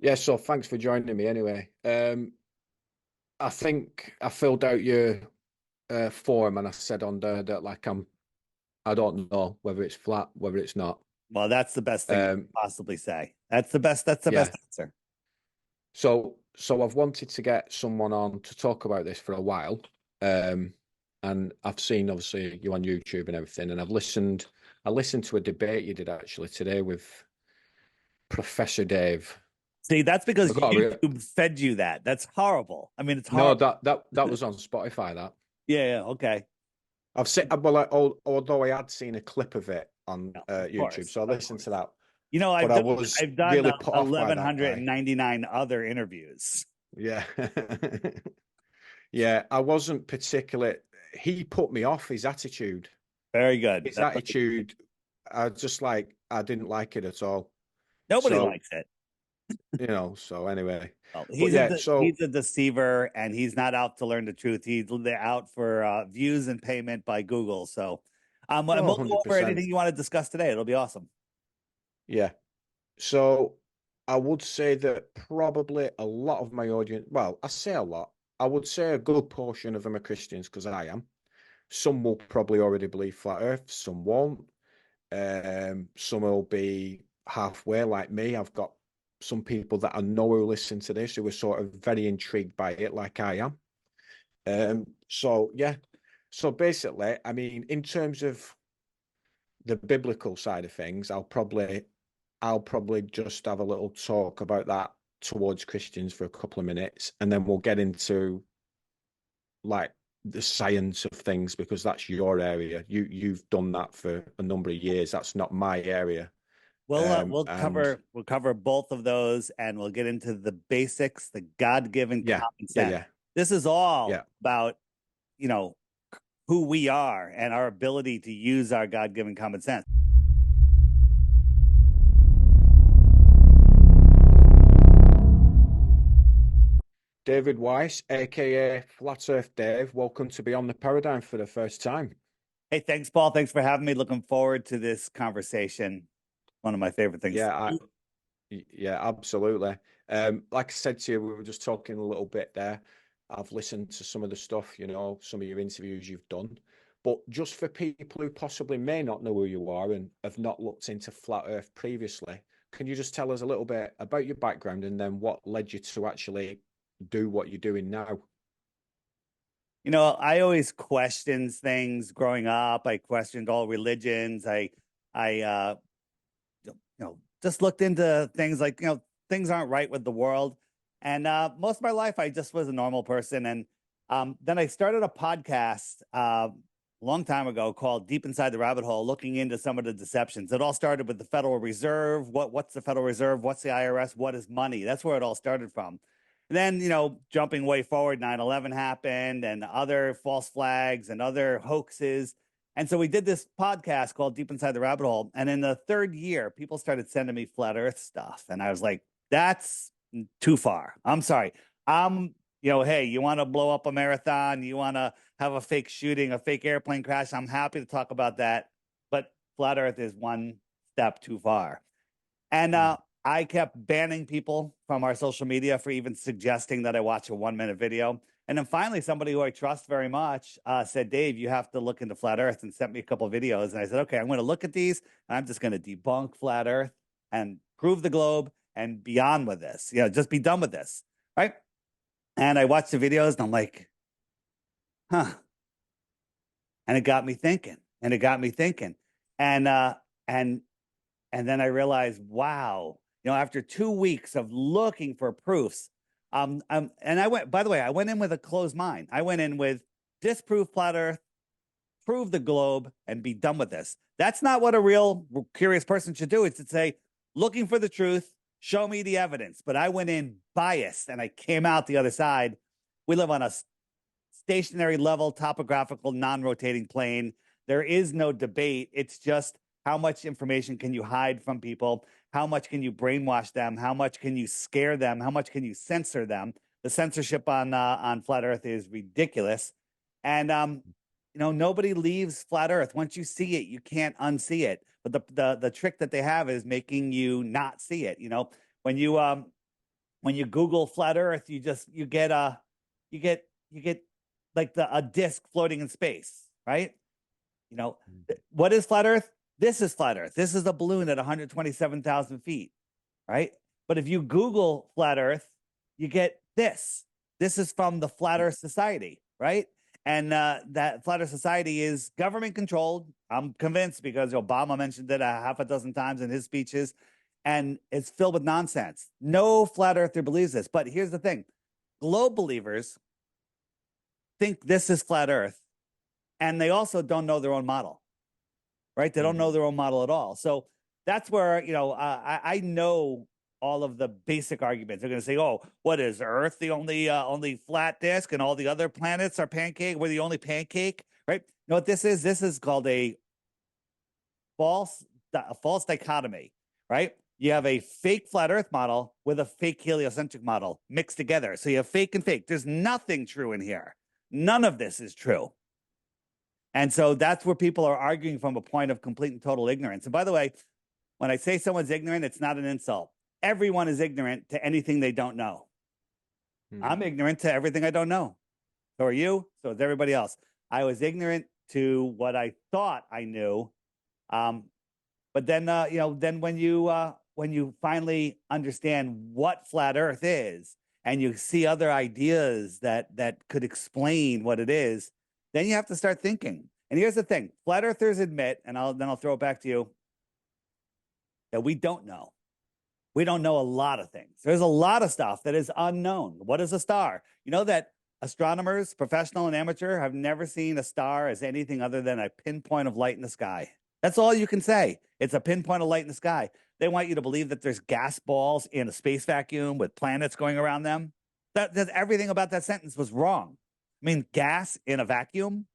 Yeah, so thanks for joining me anyway. I think I filled out your form and I said on there that I don't know whether it's flat, whether it's not. Well, that's the best thing you Um, could possibly say. That's the best yeah. answer. So I've wanted to get someone on to talk about this for a while. Um, and I've seen obviously you on YouTube and everything, and I listened to a debate you did actually today with Professor Dave. See, that's I because got a real, YouTube fed you that. That's horrible. I mean, it's no, horrible. that was on Spotify that. Yeah, yeah, okay. I've seen, well, although I had seen a clip of it on No, of YouTube, course, so I of listened to course. that. You know, But I've I done was I've done really put off by that guy. 1199 other interviews. Yeah. Yeah, I wasn't particularly, he put me off his attitude. Very good. His That's what attitude, I didn't like it at all. nobody So, likes it. so anyway. Well, But he's a yeah, de- so, he's a deceiver, and he's not out to learn the truth. He's out for views and payment by Google. So, and oh, we'll go over 100%. anything you want to discuss today. It'll be awesome. Yeah. So I would say that probably a lot of my audience, well, I say a lot, I would say a good portion of them are Christians because I am. Some will probably already believe flat Earth, some won't. Some will be halfway like me. I've got some people that I know who listen to this who are sort of very intrigued by it, like I am. So yeah. So basically, I mean, in terms of the biblical side of things, I'll probably just have a little talk about that towards Christians for a couple of minutes, and then we'll get into like the science of things because that's your area. You've done that for a number of years. That's not my area. We'll And cover both of those, and we'll get into the basics, the God-given yeah, common yeah, sense. yeah, This is all yeah. about, you know, who we are and our ability to use our God-given common sense. David Weiss, aka Flat Earth Dave, welcome to Beyond the Paradigm for the first time. Hey, thanks, Paul. Thanks for having me. Looking forward to this conversation. One of my favorite things. Yeah, yeah, absolutely. Like I said to you, we were just talking a little bit there. I've listened to some of the stuff, some of your interviews you've done. But just for people who possibly may not know who you are and have not looked into Flat Earth previously, can you just tell us a little bit about your background and then what led you to actually do what you're doing now? You know, I always questioned things growing up. I questioned all religions. I just looked into things like, things aren't right with the world. And most of my life, I just was a normal person. And then I started a podcast a long time ago called Deep Inside the Rabbit Hole, looking into some of the deceptions. It all started with the Federal Reserve. What's the Federal Reserve? What's the IRS? What is money? That's where it all started from. And then, jumping way forward, 9/11 happened and other false flags and other hoaxes. And so we did this podcast called Deep Inside the Rabbit Hole. And in the third year, people started sending me flat earth stuff. And I was like, that's too far. I'm sorry. Hey, you want to blow up a marathon? You want to have a fake shooting, a fake airplane crash? I'm happy to talk about that. But flat earth is one step too far. And Mm. I kept banning people from our social media for even suggesting that I watch a 1 minute video. And then finally, somebody who I trust very much said, Dave, you have to look into flat earth, and sent me a couple of videos. And I said, okay, I'm going to look at these. And I'm just going to debunk flat earth and prove the globe and be on with this. Just be done with this. Right. And I watched the videos and I'm like, huh. And it got me thinking and it got me thinking. And, and, and then I realized, wow, after 2 weeks of looking for proofs, and by the way, I went in with a closed mind. I went in with disprove flat earth, prove the globe, and be done with this. That's not what a real curious person should do. It's to say, looking for the truth, show me the evidence. But I went in biased and I came out the other side. We live on a stationary level, topographical, non-rotating plane. There is no debate. It's just how much information can you hide from people? How much can you brainwash them? How much can you scare them? How much can you censor them? The censorship on flat Earth is ridiculous, and nobody leaves flat Earth. Once you see it, you can't unsee it. But the trick that they have is making you not see it. When you when you Google flat Earth, you get like a disc floating in space, right? You know, what is flat Earth? This is flat Earth. This is a balloon at 127,000 feet, right? But if you Google flat Earth, you get this. This is from the Flat Earth Society, right? And that Flat Earth Society is government controlled. I'm convinced because Obama mentioned it a half a dozen times in his speeches, and it's filled with nonsense. No flat earther believes this. But here's the thing: globe believers think this is flat Earth, and they also don't know their own model, right? They don't know their own model at all. So that's where, I know all of the basic arguments. They're going to say, "Oh, what is Earth? The only flat disk, and all the other planets are pancake. We're the only pancake, right?" You know what this is? This is called a false dichotomy, right? You have a fake flat Earth model with a fake heliocentric model mixed together. So you have fake and fake. There's nothing true in here. None of this is true. And so that's where people are arguing from a point of complete and total ignorance. And by the way, when I say someone's ignorant, it's not an insult. Everyone is ignorant to anything they don't know. I'm ignorant to everything I don't know. So are you. So is everybody else. I was ignorant to what I thought I knew. But then, then when you finally understand what flat Earth is, and you see other ideas that could explain what it is, then you have to start thinking. And here's the thing: flat earthers admit, and I'll throw it back to you, that we don't know. We don't know a lot of things. There's a lot of stuff that is unknown. What is a star? You know that astronomers, professional and amateur, have never seen a star as anything other than a pinpoint of light in the sky. That's all you can say. It's a pinpoint of light in the sky. They want you to believe that there's gas balls in a space vacuum with planets going around them. That everything about that sentence was wrong. I mean, gas in a vacuum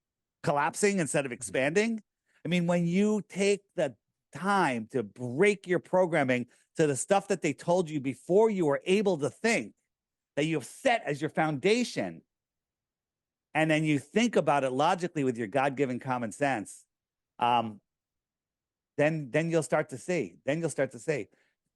collapsing instead of expanding. I mean, when you take the time to break your programming to the stuff that they told you before you were able to think, that you've set as your foundation, and then you think about it logically with your God-given common sense, then you'll start to see. Then you'll start to see.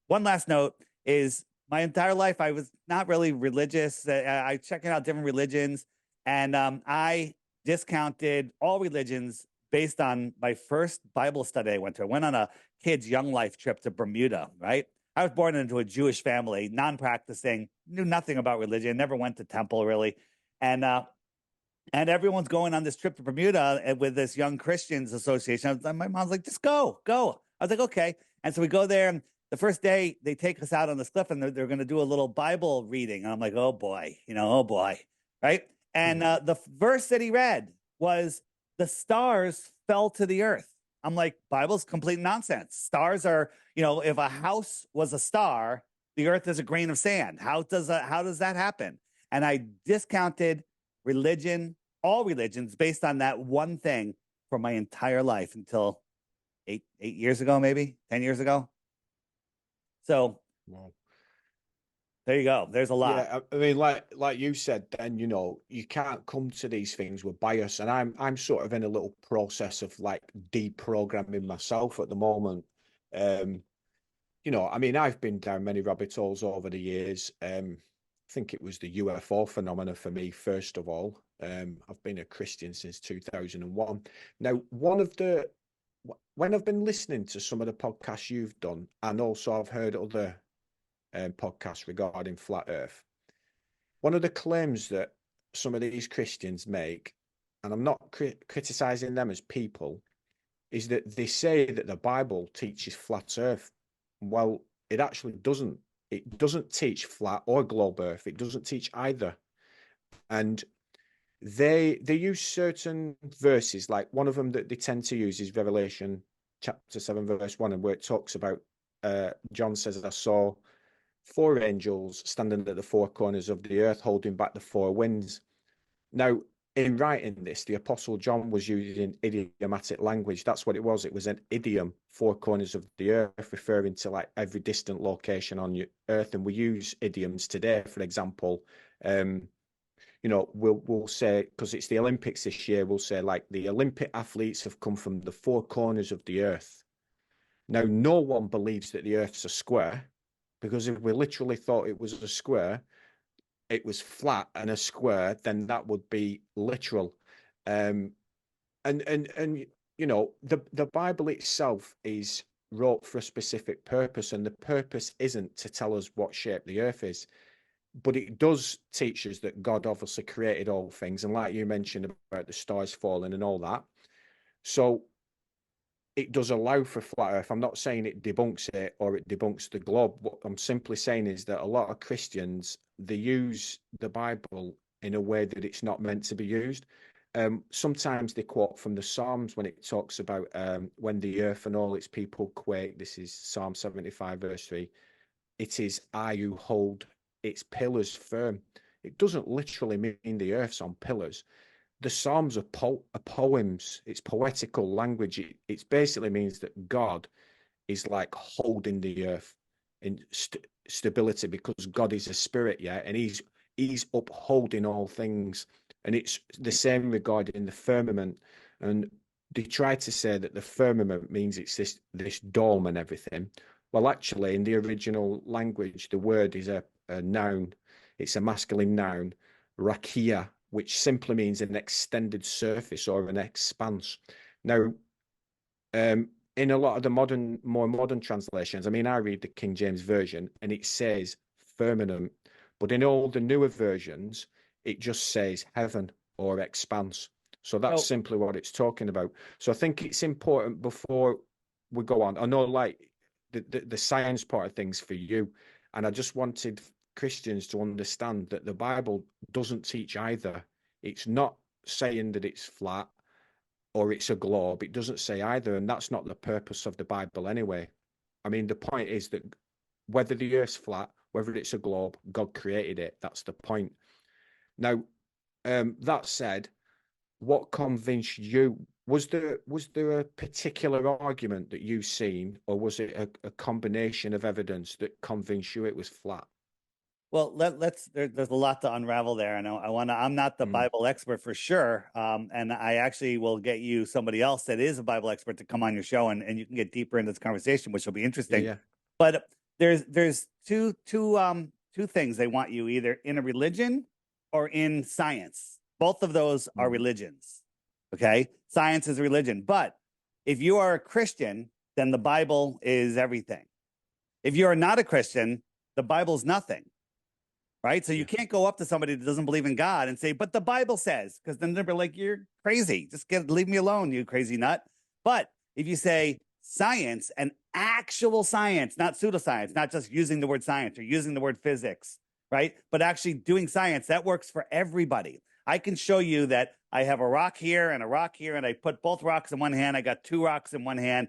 One last note is, my entire life I was not really religious. I checking out different religions, and I discounted all religions based on my first Bible study I went to. I went on a kid's Young Life trip to Bermuda, right? I was born into a Jewish family, non-practicing, knew nothing about religion, never went to temple really. And everyone's going on this trip to Bermuda with this Young Christians Association. My mom's like, just go. I was like, okay. And so we go there, and the first day they take us out on this cliff, and they're going to do a little Bible reading. And I'm like, oh boy, right? And the verse that he read was, the stars fell to the earth. I'm like, Bible's complete nonsense. Stars are, if a house was a star, the earth is a grain of sand. How does that happen? And I discounted religion, all religions, based on that one thing for my entire life until eight years ago, maybe 10 years ago. So wow. There you go. There's a lot. Yeah, I mean, like you said, then you can't come to these things with bias, and I'm sort of in a little process of like deprogramming myself at the moment. I mean, I've been down many rabbit holes over the years. I think it was the UFO phenomena for me first of all. I've been a Christian since 2001. Now, when I've been listening to some of the podcasts you've done, and also I've heard other podcasts regarding flat Earth, one of the claims that some of these Christians make, and I'm not criticizing them as people, is that they say that the Bible teaches flat Earth. Well, it actually doesn't. It doesn't teach flat or globe Earth. It doesn't teach either. And they use certain verses, like one of them that they tend to use is Revelation chapter 7 verse 1, and where it talks about John says, I saw 4 angels standing at the 4 corners of the earth, holding back the 4 winds. Now, in writing this, the Apostle John was using idiomatic language. That's what it was. It was an idiom, 4 corners of the earth, referring to like every distant location on your earth. And we use idioms today. For example, we'll say, because it's the Olympics this year, we'll say like the Olympic athletes have come from the 4 corners of the earth. Now, no one believes that the earth's a square. because if we literally thought it was a square, it was flat and a square, then that would be literal. Um, and you know, the Bible itself is wrote for a specific purpose, and the purpose isn't to tell us what shape the earth is, but it does teach us that God obviously created all things, and like you mentioned about the stars falling and all that. So it does allow for flat earth. I'm not saying it debunks it or it debunks the globe. What I'm simply saying is that a lot of Christians, they use the Bible in a way that it's not meant to be used. Sometimes they quote from the Psalms when it talks about when the earth and all its people quake. This is Psalm 75, verse 3. It is I who hold its pillars firm. It doesn't literally mean the earth's on pillars. The Psalms are, are poems. It's poetical language. It basically means that God is like holding the earth in stability, because God is a spirit, yeah, and he's upholding all things. And it's the same regarding the firmament. And they try to say that the firmament means it's this dome and everything. Well, actually, in the original language, the word is a noun. It's a masculine noun, rakia, which simply means an extended surface or an expanse. Now, in a lot of the more modern translations, I mean, I read the King James Version and it says firmament, but in all the newer versions, it just says heaven or expanse. So that's simply what it's talking about. So I think it's important before we go on. I know, like, the science part of things for you, and I just wanted Christians to understand that the Bible doesn't teach either. It's not saying that it's flat or it's a globe. It doesn't say either, and that's not the purpose of the Bible anyway. I mean, the point is that whether the earth's flat, whether it's a globe, God created it. That's the point. Now, that said, what convinced you? Was there a particular argument that you've seen, or was it a combination of evidence that convinced you it was flat? Well, there's a lot to unravel there, and I'm not the Bible expert for sure, and I actually will get you somebody else that is a Bible expert to come on your show, and you can get deeper into this conversation, which will be interesting. Yeah. But there's two things they want you, either in a religion or in science. Both of those are religions. Okay, science is a religion, but if you are a Christian, then the Bible is everything. If you are not a Christian, the Bible's nothing. Right? So you can't go up to somebody that doesn't believe in God and say, but the Bible says, because then they'll be like, you're crazy. Just leave me alone, you crazy nut. But if you say science, and actual science, not pseudoscience, not just using the word science or using the word physics, right? But actually doing science, that works for everybody. I can show you that I have a rock here and a rock here, and I put both rocks in one hand. I got two rocks in one hand.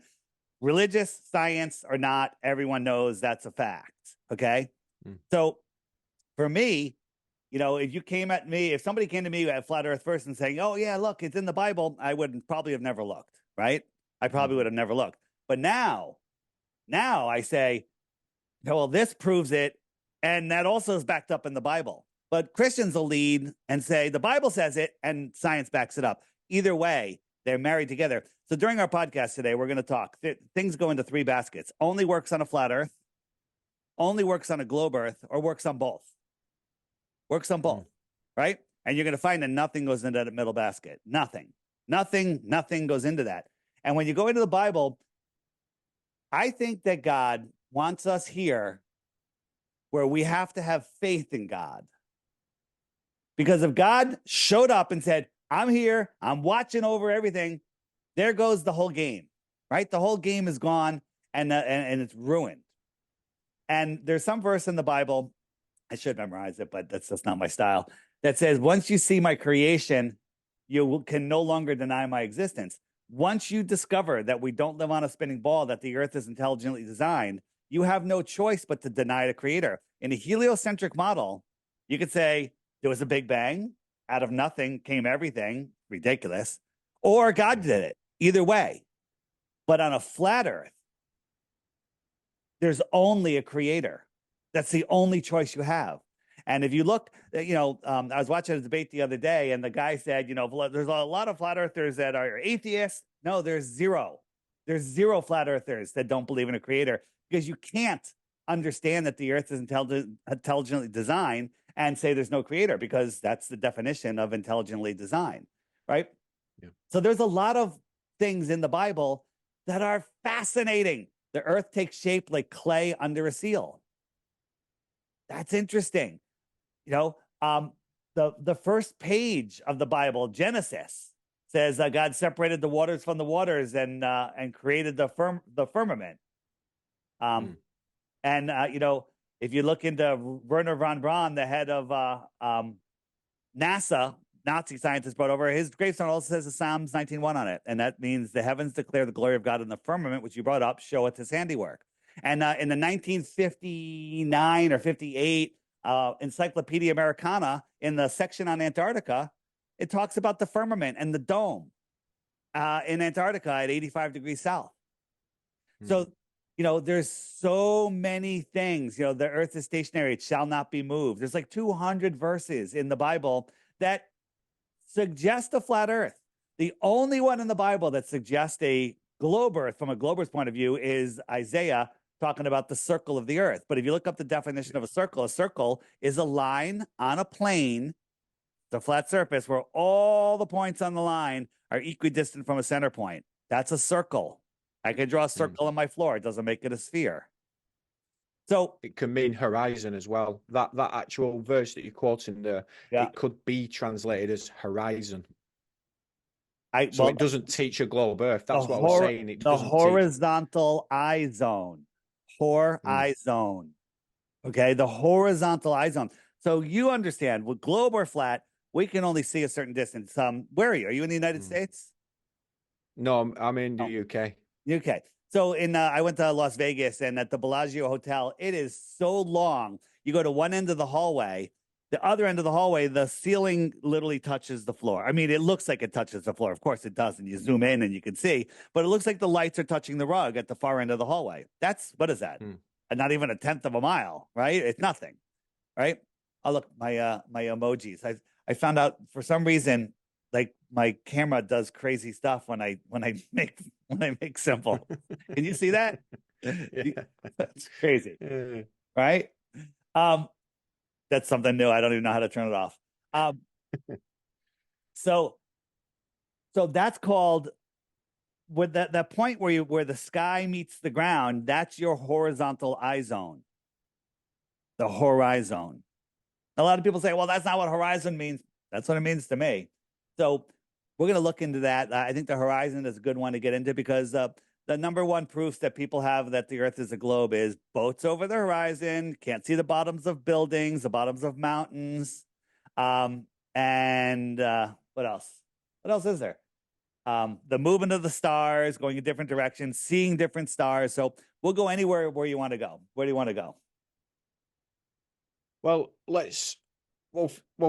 Religious, science or not, everyone knows that's a fact. Okay. So for me, you know, if somebody came to me at Flat Earth First and saying, oh, yeah, look, it's in the Bible, I would probably have never looked, right? I probably would have never looked. But now I say, well, this proves it. And that also is backed up in the Bible. But Christians will lead and say, the Bible says it, and science backs it up. Either way, they're married together. So during our podcast today, we're going to talk. Things go into three baskets. Only works on a flat Earth, only works on a globe Earth, or works on both. Works on both, right? And you're going to find that nothing goes into that middle basket. Nothing goes into that. And when you go into the Bible, I think that God wants us here where we have to have faith in God. Because if God showed up and said, I'm here, I'm watching over everything, there goes the whole game, right? The whole game is gone, and it's ruined. And there's some verse in the Bible, I should memorize it, but that's not my style, that says, once you see my creation, you can no longer deny my existence. Once you discover that we don't live on a spinning ball, that the earth is intelligently designed, you have no choice but to deny the creator. In a heliocentric model, you could say there was a big bang, out of nothing came everything, ridiculous, or God did it. Either way. But on a flat earth, there's only a creator. That's the only choice you have. And if you look, I was watching a debate the other day, and the guy said, there's a lot of flat earthers that are atheists. No, there's zero. There's zero flat earthers that don't believe in a creator, because you can't understand that the earth is intelligently designed and say there's no creator, because that's the definition of intelligently designed, right? Yeah. So there's a lot of things in the Bible that are fascinating. The earth takes shape like clay under a seal. That's interesting. You know, the first page of the Bible, Genesis, says God separated the waters from the waters and created the firmament. And you know, if you look into Werner von Braun, the head of NASA, Nazi scientist brought over, his gravestone also says the Psalms 19:1 on it, and that means the heavens declare the glory of God, in the firmament, which you brought up, showeth his handiwork. And in the 1959 or 58 Encyclopedia Americana, in the section on Antarctica, it talks about the firmament and the dome in Antarctica at 85 degrees south. So, you know, there's so many things. You know, the earth is stationary, it shall not be moved. There's like 200 verses in the Bible that suggest a flat earth. The only one in the Bible that suggests a globe earth from a glober's point of view is Isaiah, talking about the circle of the earth. But if you look up the definition of a circle is a line on a plane, the flat surface, where all the points on the line are equidistant from a center point. That's a circle. I can draw a circle on my floor. It doesn't make it a sphere. So it can mean horizon as well. That actual verse that you're quoting there, it could be translated as horizon. So it doesn't teach a globe earth. That's what I was saying. It doesn't horizontal eye zone. Eye zone. Okay, the horizontal eye zone. So you understand, with globe or flat, we can only see a certain distance. Where are you? Are you in the United States? No, I'm in the UK. UK. So I went to Las Vegas, and at the Bellagio Hotel, it is so long. You go to one end of the hallway, the other end of the hallway, the ceiling literally touches the floor. I mean, it looks like it touches the floor. Of course it does, and you zoom in and you can see, but it looks like the lights are touching the rug at the far end of the hallway. What is that? Not even a tenth of a mile, right? It's nothing, right? Oh, look, my emojis. I found out for some reason, like, my camera does crazy stuff when I make simple. Can you see that? Yeah. That's crazy, right? That's something new. I don't even know how to turn it off. So that's called, with that point where the sky meets the ground. That's your horizontal eye zone, the horizon. A lot of people say, well, that's not what horizon means. That's what it means to me. So we're going to look into that. I think the horizon is a good one to get into, because the number one proof that people have that the earth is a globe is boats over the horizon, can't see the bottoms of buildings, the bottoms of mountains. And what else? What else is there? The movement of the stars, going in different directions, seeing different stars. So we'll go anywhere where you want to go. Where do you want to go? Well,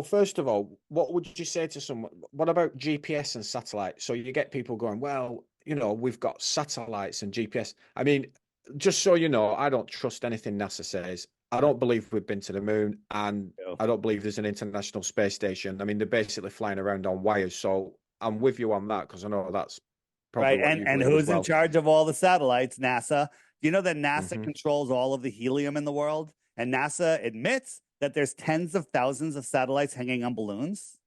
first of all, what would you say to someone? What about GPS and satellite? So you get people going, well, you know, we've got satellites and GPS. I mean, just so you know, I don't trust anything NASA says. I don't believe we've been to the moon, and I don't believe there's an international space station. I mean, they're basically flying around on wires. So I'm with you on that, because I know that's probably right. And who's in charge of all the satellites? NASA. Do you know that NASA controls all of the helium in the world? And NASA admits that there's tens of thousands of satellites hanging on balloons.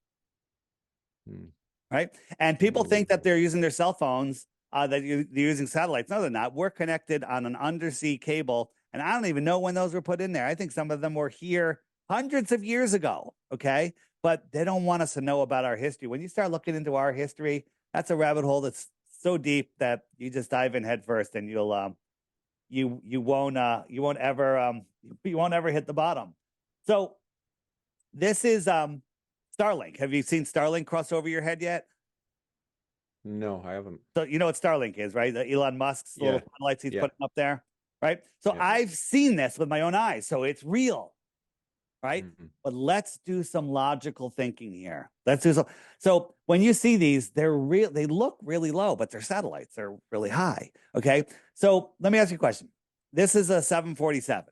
Right. And people think that they're using their cell phones, that they're using satellites. No, they're not. We're connected on an undersea cable. And I don't even know when those were put in there. I think some of them were here hundreds of years ago. Okay. But they don't want us to know about our history. When you start looking into our history, that's a rabbit hole that's so deep that you just dive in head first, and you won't ever hit the bottom. So this is Starlink. Have you seen Starlink cross over your head yet? No, I haven't. So you know what Starlink is, right? The Elon Musk's little satellites he's putting up there, right? So I've seen this with my own eyes, so it's real, right? But let's do some logical thinking here. Let's do some. So when you see these, they look really low, but they're satellites. They're really high. Okay. So let me ask you a question. This is a 747.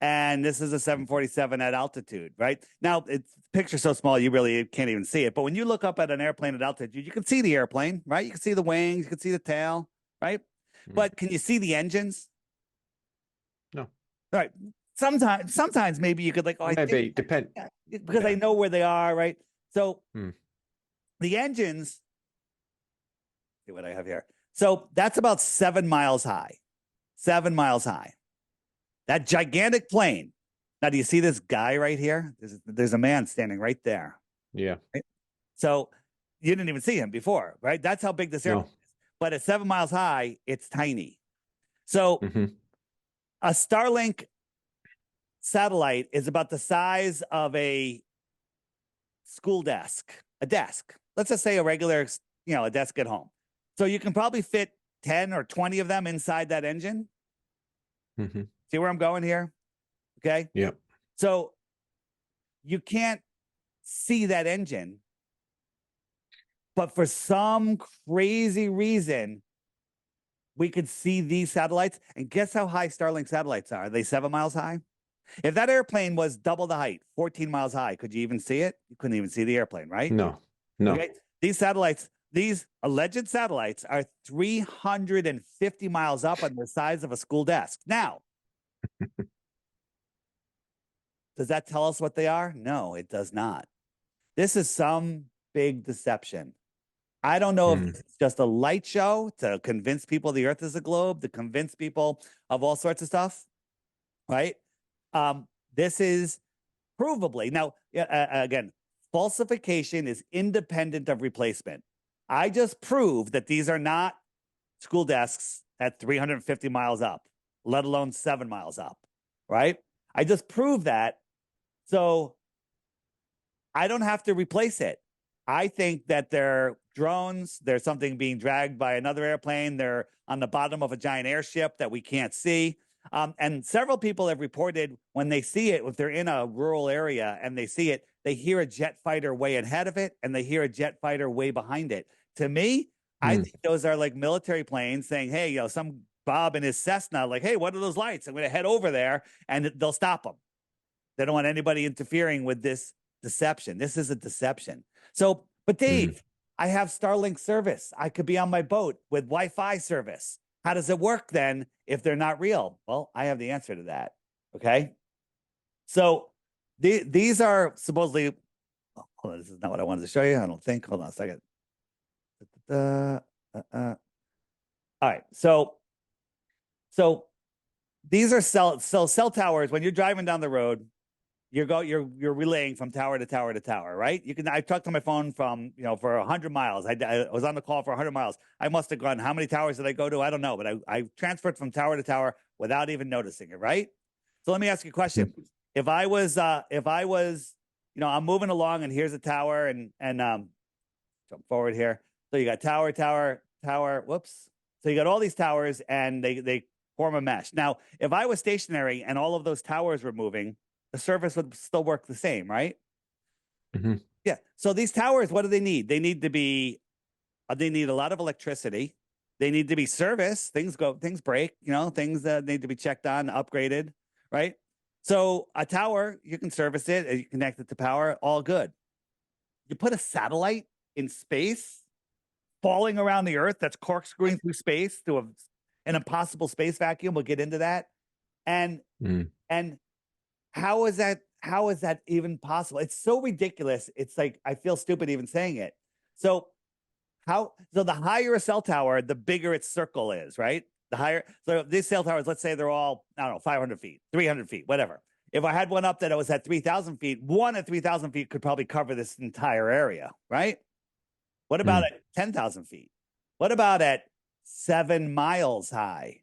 And this is a 747 at altitude, right? Now, it's picture so small, you really can't even see it. But when you look up at an airplane at altitude, you can see the airplane, right? You can see the wings, you can see the tail, right? But can you see the engines? No. right. Sometimes maybe you could like, oh, I Maybe think depend. because Yeah. I know where they are, right? So Hmm. the engines, see what I have here. So that's about 7 miles high. 7 miles high. That gigantic plane. Now, do you see this guy right here? There's a man standing right there. Yeah. Right? So you didn't even see him before, right? That's how big this airplane No. is. But at 7 miles high, it's tiny. So Hmm. a Starlink satellite is about the size of a school desk, a desk. Let's just say a regular, a desk at home. So you can probably fit 10 or 20 of them inside that engine. Hmm. See where I'm going here? Okay. Yeah. So you can't see that engine, but for some crazy reason, we could see these satellites. And guess how high Starlink satellites are? Are they 7 miles high? If that airplane was double the height, 14 miles high, could you even see it? You couldn't even see the airplane, right? No. No. Okay. These satellites, these alleged satellites are 350 miles up on the size of a school desk. Now, does that tell us what they are? No, it does not. This is some big deception. I don't know if Mm. it's just a light show to convince people the earth is a globe, to convince people of all sorts of stuff, right? This is provably now, again, falsification is independent of replacement. I just proved that these are not school desks at 350 miles up, let alone 7 miles up, right? I just proved that. So I don't have to replace it. I think that they're drones. There's something being dragged by another airplane. They're on the bottom of a giant airship that we can't see. And several people have reported when they see it, if they're in a rural area and they see it, they hear a jet fighter way ahead of it and they hear a jet fighter way behind it. To me, I think those are like military planes saying, hey, some Bob and his Cessna, like, hey, what are those lights? I'm going to head over there and they'll stop them. They don't want anybody interfering with this deception. This is a deception. So, but Dave, I have Starlink service. I could be on my boat with Wi-Fi service. How does it work then if they're not real? Well, I have the answer to that. Okay. So these are supposedly, hold on, this is not what I wanted to show you. I don't think. Hold on a second. All right. So these are cell towers. When you're driving down the road, you're relaying from tower to tower to tower, right? I talked to my phone from, for 100 miles. I was on the call for 100 miles. I must have gone, how many towers did I go to? I don't know, but I transferred from tower to tower without even noticing it, right? So let me ask you a question. If I was, I'm moving along and here's a tower and jump forward here. So you got tower. Whoops. So you got all these towers and they form a mesh. Now, if I was stationary and all of those towers were moving, the service would still work the same, right? Yeah. So these towers, what do they need? They need a lot of electricity. They need to be serviced. Things break, things that need to be checked on, upgraded, right? So a tower, you can service it, you connect it to power, all good. You put a satellite in space, falling around the earth, that's corkscrewing through space to an impossible space vacuum. We'll get into that. And how is that even possible? It's so ridiculous. It's like, I feel stupid even saying it. So the higher a cell tower, the bigger its circle is, right? So these cell towers, let's say they're all, I don't know, 500 feet, 300 feet, whatever. If I had one up that was at 3,000 feet, one at 3,000 feet could probably cover this entire area, right? What about at 10,000 feet? What about at 7 miles high?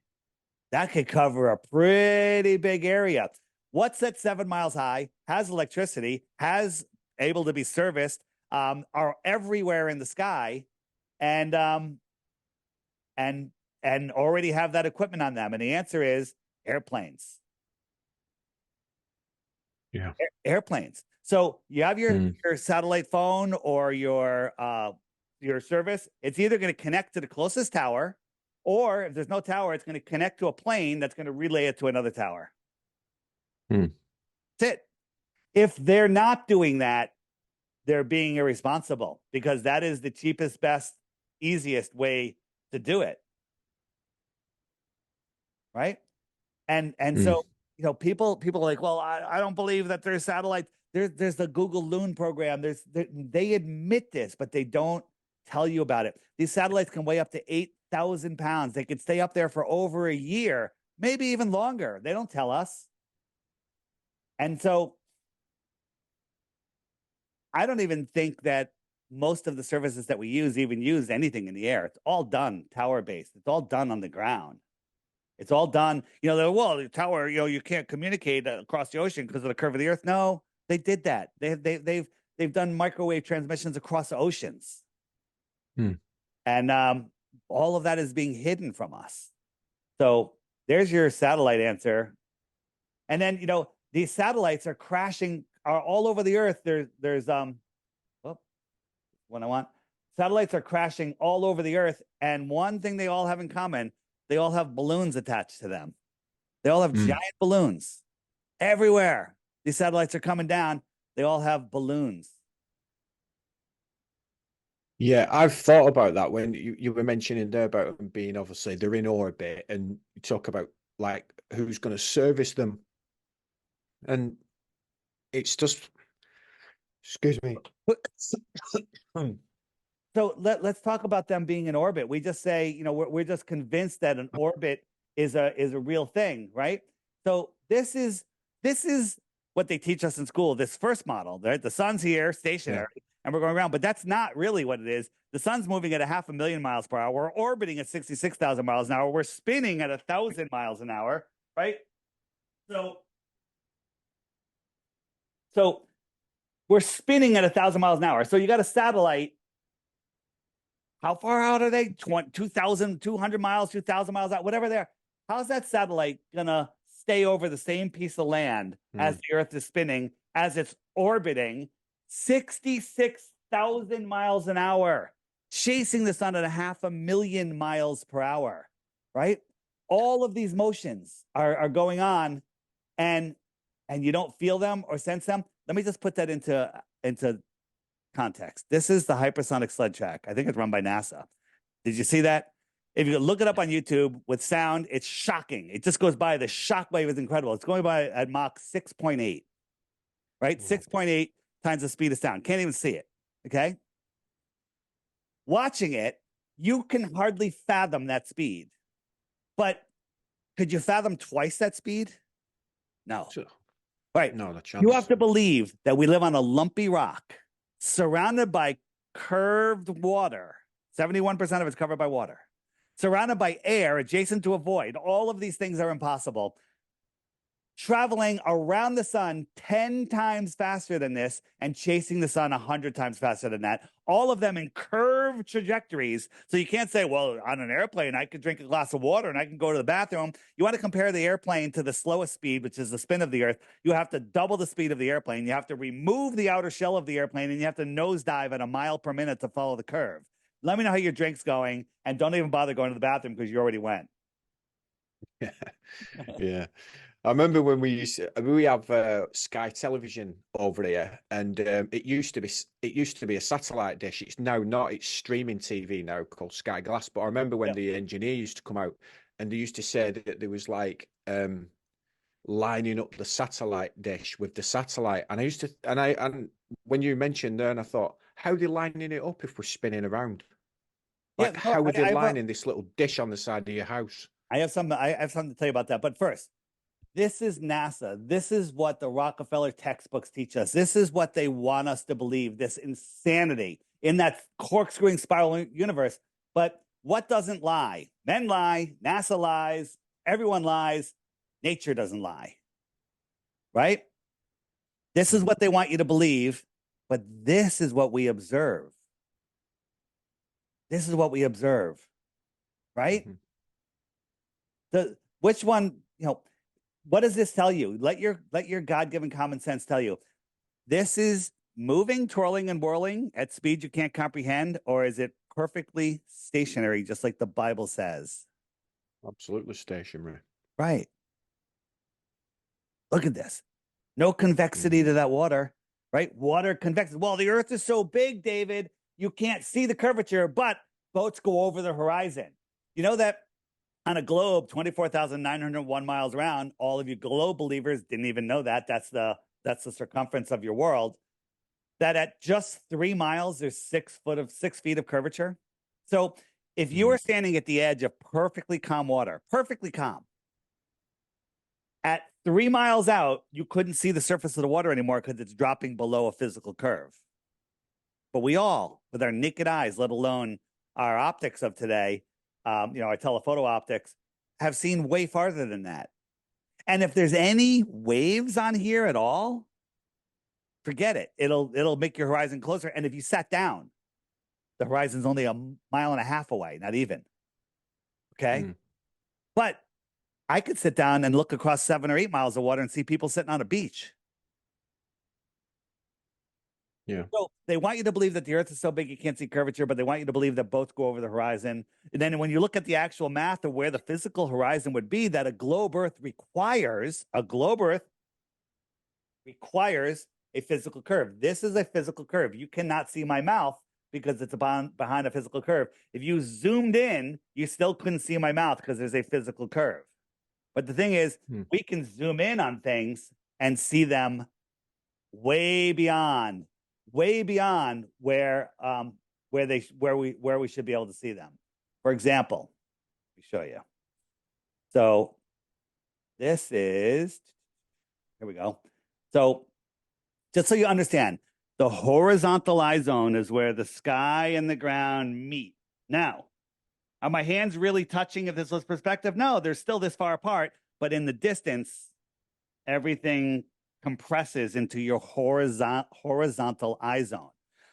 That could cover a pretty big area. What's at 7 miles high, has electricity, has able to be serviced, are everywhere in the sky, and already have that equipment on them? And the answer is airplanes. Yeah. Airplanes. So you have your satellite phone or your service. It's either going to connect to the closest tower, or if there's no tower, it's going to connect to a plane that's going to relay it to another tower. That's it. If they're not doing that, they're being irresponsible, because that is the cheapest, best, easiest way to do it. Right? And so people are like, well, I don't believe that there's satellites. There's the Google Loon program. They admit this, but they don't tell you about it. These satellites can weigh up to 8,000 pounds. They could stay up there for over a year, maybe even longer. They don't tell us. And so I don't even think that most of the services that we use even use anything in the air. It's all done tower-based. It's all done on the ground. It's all done. Well, the tower, you can't communicate across the ocean because of the curve of the earth. No, they did that. They've done microwave transmissions across the oceans. And all of that is being hidden from us. So there's your satellite answer. And then, these satellites are crashing are all over the earth. There's what I want. Satellites are crashing all over the earth. And one thing they all have in common, they all have balloons attached to them. They all have giant balloons everywhere. These satellites are coming down. They all have balloons. Yeah, I've thought about that when you were mentioning there about them being, obviously they're in orbit, and you talk about like who's going to service them. And it's just, excuse me. So let's talk about them being in orbit. We just say, we're just convinced that an orbit is a real thing, right? So this is what they teach us in school. This first model, right? The sun's here, stationary, and we're going around, but that's not really what it is. The sun's moving at 500,000 miles per hour. We're orbiting at 66,000 miles an hour. We're spinning at 1,000 miles an hour, right? So we're spinning at 1,000 miles an hour. So you got a satellite. How far out are they? 2,200 miles, 2,000 miles out, whatever they are. How's that satellite going to stay over the same piece of land as the Earth is spinning, as it's orbiting 66,000 miles an hour, chasing the sun at 500,000 miles per hour, right? All of these motions are going on, and you don't feel them or sense them. Let me just put that into context. This is the hypersonic sled track. I think it's run by NASA. Did you see that? If you look it up on YouTube with sound, it's shocking. It just goes by. The shock wave is incredible. It's going by at Mach 6.8, right? 6.8 times the speed of sound. Can't even see it, okay? Watching it, you can hardly fathom that speed. But could you fathom twice that speed? No. Sure. Right. No, you have to believe that we live on a lumpy rock surrounded by curved water. 71% of it's covered by water. Surrounded by air adjacent to a void. All of these things are impossible. Traveling around the sun 10 times faster than this and chasing the sun 100 times faster than that. All of them in curved trajectories. So you can't say, well, on an airplane, I could drink a glass of water and I can go to the bathroom. You want to compare the airplane to the slowest speed, which is the spin of the Earth. You have to double the speed of the airplane. You have to remove the outer shell of the airplane, and you have to nosedive at 1 mile per minute to follow the curve. Let me know how your drink's going, and don't even bother going to the bathroom because you already went. Yeah. I remember when we have Sky Television over here, and it used to be a satellite dish. It's now not. It's streaming TV now called Sky Glass. But I remember when the engineer used to come out, and they used to say that there was like lining up the satellite dish with the satellite. And I used to, and when you mentioned there, and I thought, how are they lining it up if we're spinning around? Like, how are they lining this little dish on the side of your house? I have something to tell you about that. But first, this is NASA. This is what the Rockefeller textbooks teach us. This is what they want us to believe, this insanity in that corkscrewing spiral universe. But what doesn't lie? Men lie, NASA lies, everyone lies, nature doesn't lie, right? This is what they want you to believe, but this is what we observe. This is what we observe, right? Which one, what does this tell you? Let your God-given common sense tell you. This is moving, twirling, and whirling at speed you can't comprehend, or is it perfectly stationary, just like the Bible says? Absolutely stationary. Right. Look at this. No convexity to that water, right? Water convexes. Well, the Earth is so big, David, you can't see the curvature, but boats go over the horizon. You know that On a globe 24,901 miles around, all of you globe believers didn't even know that. That's the circumference of your world. That at just 3 miles, there's 6 feet of curvature. So if you are standing at the edge of perfectly calm water, perfectly calm, at 3 miles out, you couldn't see the surface of the water anymore because it's dropping below a physical curve. But we all, with our naked eyes, let alone our optics of today, our telephoto optics, have seen way farther than that. And if there's any waves on here at all, forget it. It'll make your horizon closer. And if you sat down, the horizon's only a mile and a half away, not even. Okay. But I could sit down and look across 7 or 8 miles of water and see people sitting on a beach. Yeah. So they want you to believe that the earth is so big you can't see curvature, but they want you to believe that both go over the horizon. And then when you look at the actual math of where the physical horizon would be, that a globe earth requires a physical curve. This is a physical curve. You cannot see my mouth because it's behind a physical curve. If you zoomed in, you still couldn't see my mouth because there's a physical curve. But the thing is, we can zoom in on things and see them way beyond where we should be able to see them. For example, let me show you. So this is, here we go. So just so you understand, the horizontal eye zone is where the sky and the ground meet. Now, are my hands really touching if this was perspective? No, they're still this far apart, but in the distance, everything compresses into your horizontal eye zone.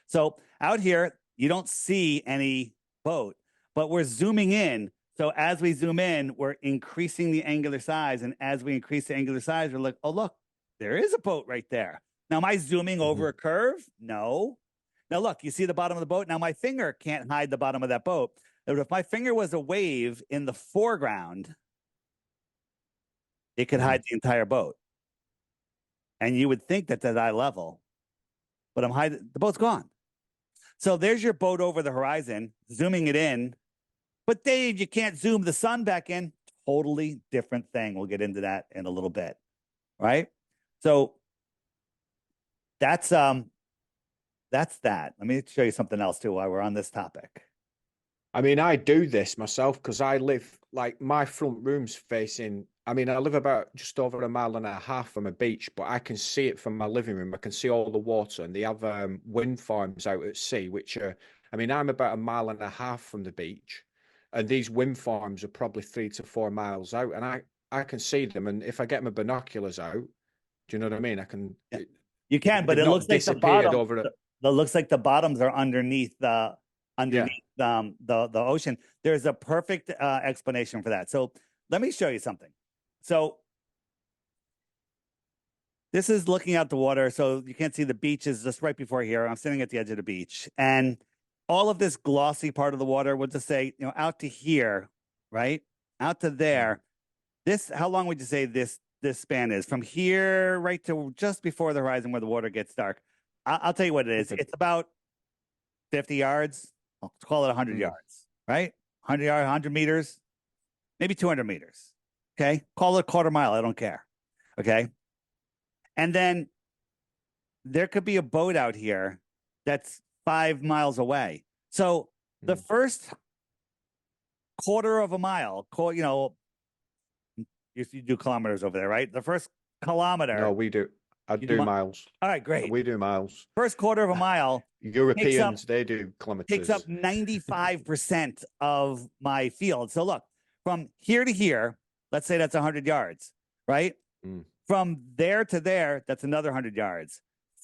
So out here, you don't see any boat, but we're zooming in. So as we zoom in, we're increasing the angular size. And as we increase the angular size, we're like, oh, look, there is a boat right there. Now, am I zooming over a curve? No. Now, look, you see the bottom of the boat. Now, my finger can't hide the bottom of that boat. But if my finger was a wave in the foreground, it could hide the entire boat. And you would think that's at eye level, but the boat's gone. So there's your boat over the horizon, zooming it in. But Dave, you can't zoom the sun back in. Totally different thing. We'll get into that in a little bit, right? So that's that. Let me show you something else too while we're on this topic. I mean, I do this myself because I live, like, my front room's facing, I mean, I live about just over 1.5 miles from a beach, but I can see it from my living room. I can see all the water, and they have wind farms out at sea, which are, I mean, I'm about 1.5 miles from the beach, and these wind farms are probably 3 to 4 miles out, and I can see them. And if I get my binoculars out, do you know what I mean? I can. Yeah. You can, but it looks like the bottom. It looks like the bottoms are underneath the ocean. There's a perfect explanation for that. So let me show you something. So this is looking out the water. So you can't see the beach is just right before here. I'm sitting at the edge of the beach, and all of this glossy part of the water would just say, out to here, right? Out to there. This, how long would you say this span is? From here right to just before the horizon where the water gets dark. I'll tell you what it is. It's about 50 yards. Let's call it 100 yards, right? 100 yards, 100 meters, maybe 200 meters. Okay. Call it a quarter mile. I don't care. Okay. And then there could be a boat out here that's 5 miles away. So the first quarter of a mile, you do kilometers over there, right? The first kilometer. No, we do. I do miles. All right, great. We do miles. First quarter of a mile. Europeans, they do kilometers. Takes up 95% of my field. So look, from here to here, let's say that's 100 yards, right? From there to there, that's another 100 yards.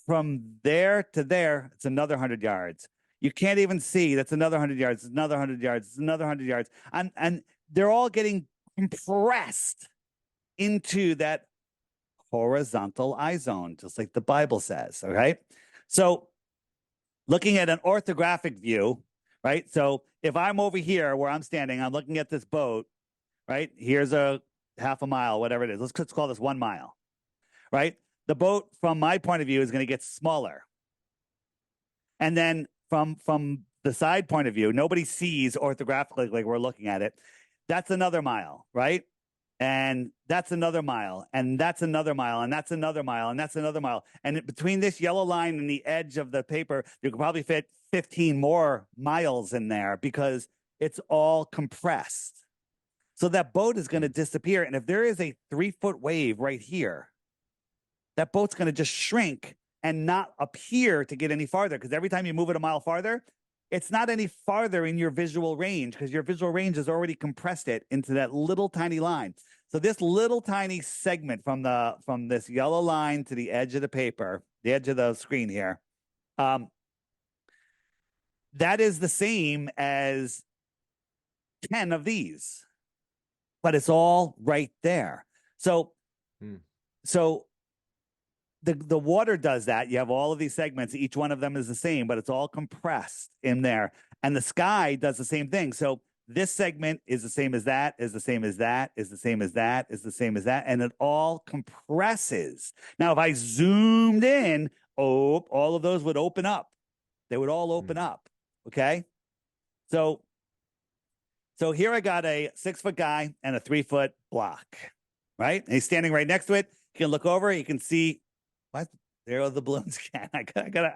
From there to there, it's another 100 yards. You can't even see. That's another 100 yards. It's another 100 yards. It's another 100 yards. And they're all getting compressed into that horizontal eye zone, just like the Bible says, all right? So looking at an orthographic view, right? So if I'm over here where I'm standing, I'm looking at this boat, right? Here's a half a mile, whatever it is. Let's call this 1 mile, right? The boat, from my point of view, is going to get smaller. And then from the side point of view, nobody sees orthographically like we're looking at it. that's another mile, right? And that's another mile, and that's another mile, and that's another mile, and that's another mile. And between this yellow line and the edge of the paper, you could probably fit 15 more miles in there because it's all compressed. So that boat is going to disappear. And if there is a 3-foot wave right here, that boat's going to just shrink and not appear to get any farther, because every time you move it a mile farther, it's not any farther in your visual range, because your visual range has already compressed it into that little tiny line. So this little tiny segment from this yellow line to the edge of the paper, the edge of the screen here, that is the same as 10 of these, but it's all right there. So, so the water does that. You have all of these segments. Each one of them is the same, but it's all compressed in there. And the sky does the same thing. So this segment is the same as that, is the same as that, is the same as that, is the same as that. And it all compresses. Now, if I zoomed in, all of those would open up. They would all open up. Okay. So here I got a 6-foot guy and a 3-foot block, right? And he's standing right next to it. You can look over, you can see, what? There are the balloons again. I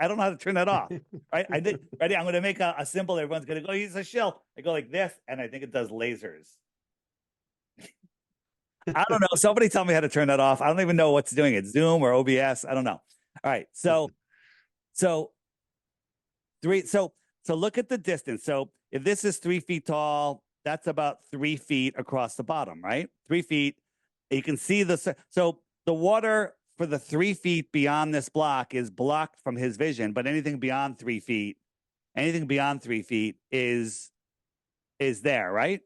don't know how to turn that off. Right? I did. Ready? I'm going to make a symbol. Everyone's going to go, he's a shill. I go like this, and I think it does lasers. I don't know. Somebody tell me how to turn that off. I don't even know what's doing it. Zoom or OBS. I don't know. All right. So look at the distance. So if this is 3 feet tall, that's about 3 feet across the bottom, right? 3 feet. You can see so the water for the 3 feet beyond this block is blocked from his vision, but anything beyond 3 feet is there, right?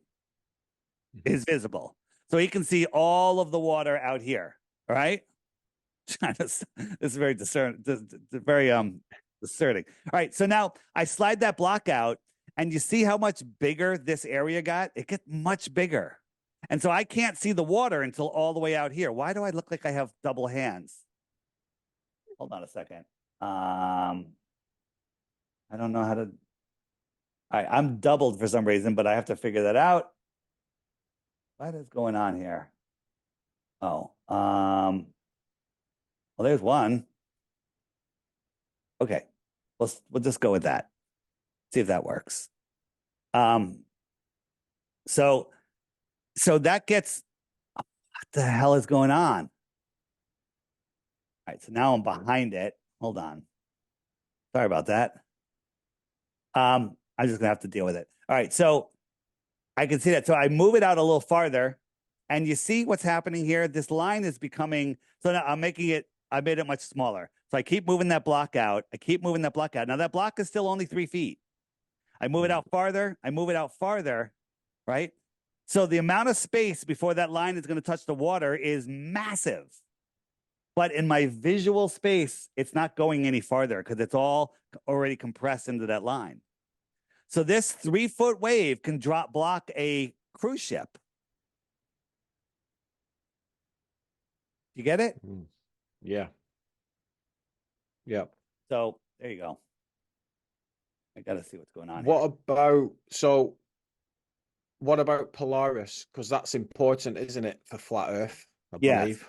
Is visible. So he can see all of the water out here, right? This is very discerning. All right, so now I slide that block out, and you see how much bigger this area got? It gets much bigger. And so I can't see the water until all the way out here. Why do I look like I have double hands? Hold on a second. I don't know how to. All right, I'm doubled for some reason, but I have to figure that out. What is going on here? Oh, well, there's one. Okay, we'll just go with that. See if that works. So that gets, what the hell is going on? All right, so now I'm behind it. Hold on. Sorry about that. I'm just gonna have to deal with it. All right, so I can see that. So I move it out a little farther, and you see what's happening here? This line is becoming, so now I made it much smaller. So I keep moving that block out. Now that block is still only 3 feet. I move it out farther. Right? So the amount of space before that line is going to touch the water is massive. But in my visual space, it's not going any farther because it's all already compressed into that line. So this 3-foot wave can block a cruise ship. You get it? Yeah. Yeah. So there you go. I got to see what's going on. What about Polaris? Because that's important, isn't it, for flat Earth, I believe.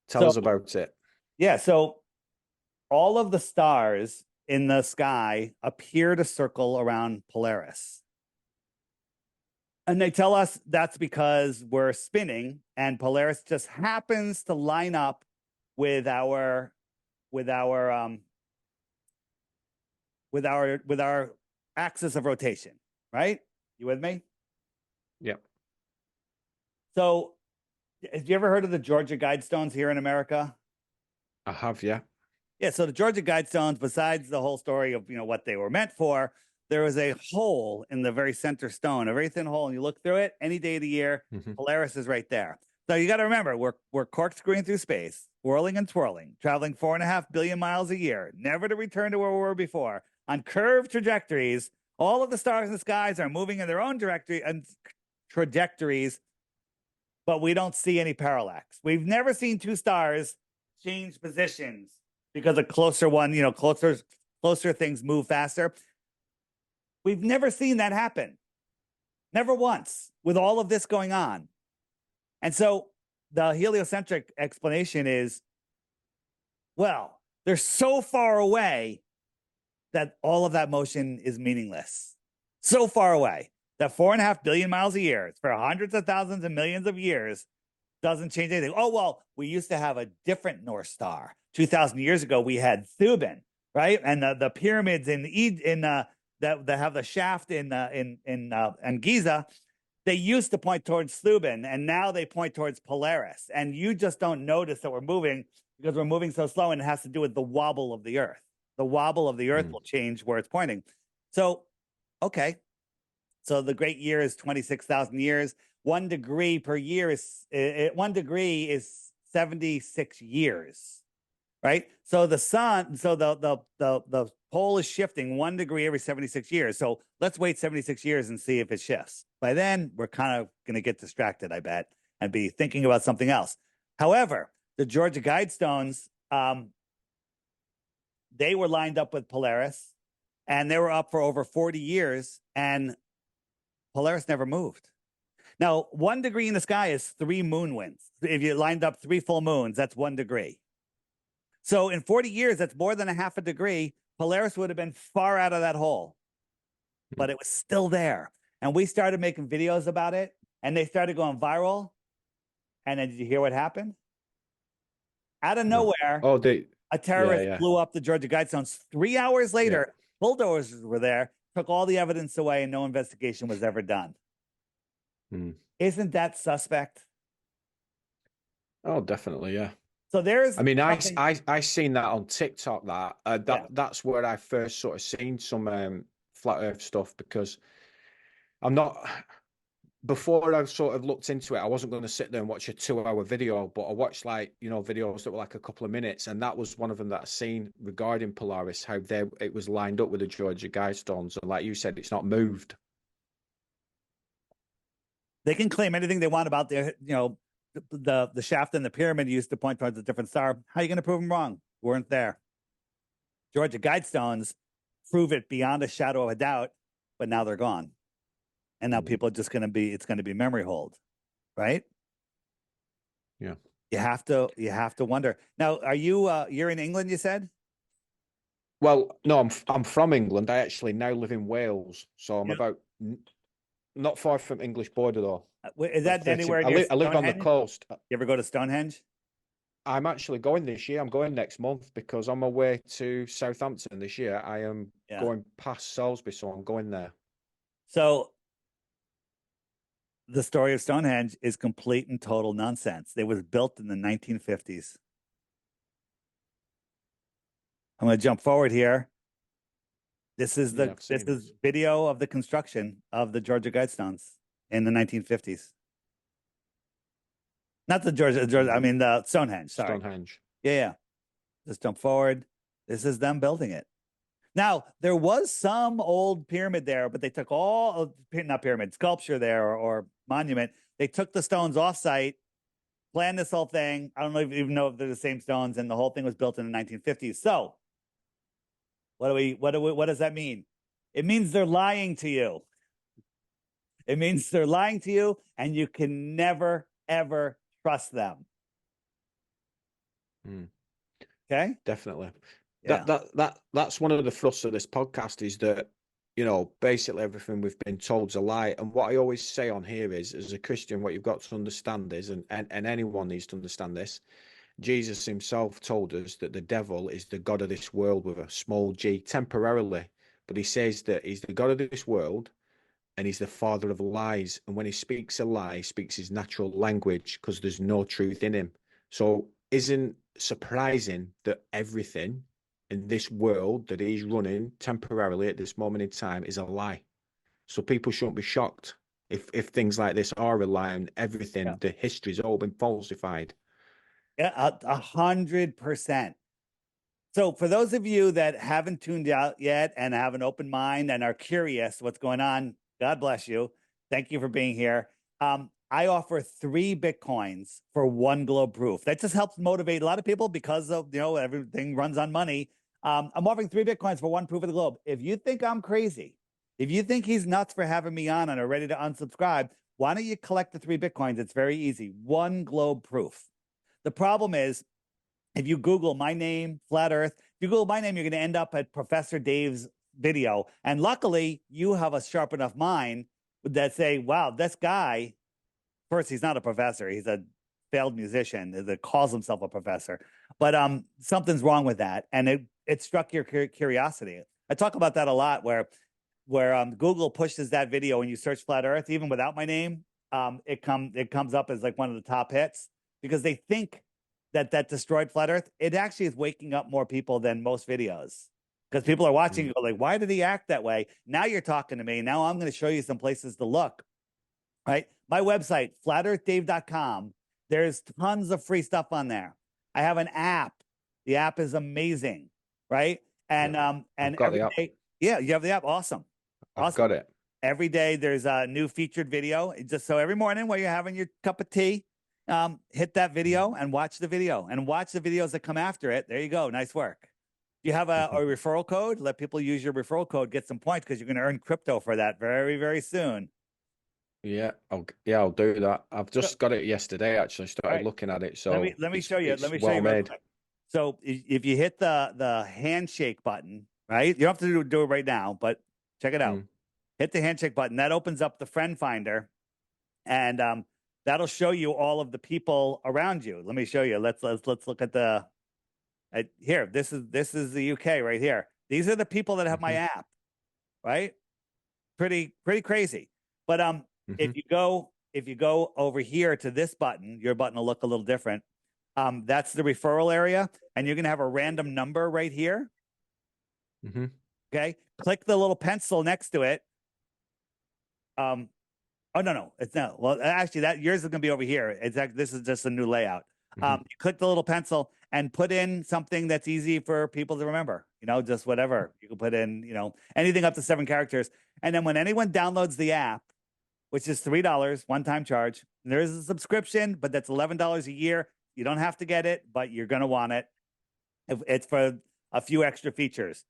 Tell us about it. Yeah, so all of the stars in the sky appear to circle around Polaris. And they tell us that's because we're spinning, and Polaris just happens to line up with our axis of rotation, right? You with me? Yeah. So, have you ever heard of the Georgia Guidestones here in America? I have, yeah. Yeah, so the Georgia Guidestones, besides the whole story of, what they were meant for, there was a hole in the very center stone, a very thin hole, and you look through it any day of the year, Polaris is right there. So you got to remember, we're corkscrewing through space, whirling and twirling, traveling 4.5 billion miles a year, never to return to where we were before, on curved trajectories. All of the stars in the skies are moving in their own trajectories, but we don't see any parallax. We've never seen two stars change positions because a closer one, closer things move faster. We've never seen that happen. Never once, with all of this going on. And so the heliocentric explanation is, well, they're so far away that all of that motion is meaningless. So far away that 4.5 billion miles a year, for hundreds of thousands and millions of years, doesn't change anything. Oh, well, we used to have a different North Star. 2,000 years ago, we had Thuban, right? And the pyramids that have the shaft in Giza, they used to point towards Thuban, and now they point towards Polaris. And you just don't notice that we're moving because we're moving so slow, and it has to do with the wobble of the Earth. The wobble of the Earth will change where it's pointing. So, okay. So the great year is 26,000 years. 1 degree per year is 1 degree is 76 years, right? So the sun, so the pole is shifting 1 degree every 76 years. So let's wait 76 years and see if it shifts. By then, we're kind of going to get distracted, I bet, and be thinking about something else. However, the Georgia Guidestones, they were lined up with Polaris, and they were up for over 40 years, and Polaris never moved. Now, 1 degree in the sky is 3 moon winds. If you lined up 3 full moons, that's 1 degree. So in 40 years, that's more than a half a degree. Polaris would have been far out of that hole, but it was still there. And we started making videos about it, and they started going viral. And then did you hear what happened? Out of nowhere, a terrorist blew up the Georgia Guidestones. 3 hours later, bulldozers were there, took all the evidence away, and no investigation was ever done. Isn't that suspect? Oh, definitely, yeah. So there's. I mean, I seen that on TikTok. That's where I first sort of seen some flat Earth stuff, because I'm not. Before I sort of looked into it, I wasn't going to sit there and watch a 2-hour video, but I watched videos that were like a couple of minutes, and that was one of them that I seen regarding Polaris, how it was lined up with the Georgia Guidestones, and like you said, it's not moved. They can claim anything they want about the shaft and the pyramid used to point towards a different star. How are you going to prove them wrong? Weren't there. Georgia Guidestones prove it beyond a shadow of a doubt, but now they're gone. And now people are just going to be, it's going to be memory hold, right? Yeah. You have to wonder. Now, are you, you're in England, you said? Well, no, I'm from England. I actually now live in Wales. So I'm about not far from English border though. Is that anywhere near I live on the coast. You ever go to Stonehenge? I'm actually going this year. I'm going next month because on my way to Southampton this year. I am going past Salisbury, so I'm going there. So the story of Stonehenge is complete and total nonsense. It was built in the 1950s. I'm going to jump forward here. This is video of the construction of the Georgia Guidestones in the 1950s. Not the Georgia, I mean the Stonehenge. Sorry. Stonehenge. Yeah. Just jump forward. This is them building it. Now, there was some old pyramid there, but they took not pyramid, sculpture there or monument. They took the stones off-site, planned this whole thing. I don't even know if they're the same stones, and the whole thing was built in the 1950s. So, what does that mean? It means they're lying to you. It means they're lying to you, and you can never, ever trust them. Okay? Definitely. Yeah. That's one of the thrusts of this podcast, is that, basically everything we've been told is a lie. And what I always say on here is, as a Christian, what you've got to understand is, and anyone needs to understand this, Jesus himself told us that the devil is the god of this world with a small g, temporarily. But he says that he's the god of this world and he's the father of lies. And when he speaks a lie, he speaks his natural language because there's no truth in him. So isn't surprising that everything in this world that he's running temporarily at this moment in time is a lie. So people shouldn't be shocked if things like this are a lie, and everything, the history's all been falsified. Yeah, 100%. So for those of you that haven't tuned out yet and have an open mind and are curious what's going on, God bless you. Thank you for being here. I offer 3 Bitcoins for 1 globe proof. That just helps motivate a lot of people because of, everything runs on money. I'm offering 3 Bitcoins for 1 proof of the globe. If you think I'm crazy, If you think he's nuts for having me on and are ready to unsubscribe, why don't you collect the 3 Bitcoins? It's very easy. One globe proof. The problem is, if you Google my name, Flat Earth, if you Google my name, you're going to end up at Professor Dave's video. And luckily, you have a sharp enough mind that say, wow, this guy, first, he's not a professor. He's a failed musician that calls himself a professor. But something's wrong with that. And it struck your curiosity. I talk about that a lot where Google pushes that video when you search Flat Earth, even without my name, it comes up as like one of the top hits because they think that destroyed Flat Earth. It actually is waking up more people than most videos because people are watching and go like, why did he act that way? Now you're talking to me. Now I'm going to show you some places to look, right? My website, flatearthdave.com. There's tons of free stuff on there. I have an app. The app is amazing, right? And every day, yeah, you have the app. Awesome. I've got it. Every day there's a new featured video. Just so every morning while you're having your cup of tea, hit that video and watch the video and watch the videos that come after it. There you go. Nice work. You have a referral code. Let people use your referral code, get some points because you're going to earn crypto for that very, very soon. Yeah, I'll do that. I've just got it yesterday. Actually, started looking at it. So let me show you. Let me show you. Made. So if you hit the handshake button, right? You don't have to do it right now, but check it out. Hit the handshake button. That opens up the friend finder, and that'll show you all of the people around you. Let me show you. Let's look at here. This is the UK right here. These are the people that have my app, right? Pretty crazy. But if you go over here to this button, your button will look a little different. That's the referral area, and you're gonna have a random number right here. Okay, click the little pencil next to it. Oh no, it's not. Well, actually, that yours is gonna be over here. This is just a new layout. You click the little pencil and put in something that's easy for people to remember. You know, just whatever you can put in. You know, anything up to 7 characters. And then when anyone downloads the app, which is $3 one-time charge, there is a subscription, but that's $11 a year. You don't have to get it, but you're gonna want it. It's for a few extra features.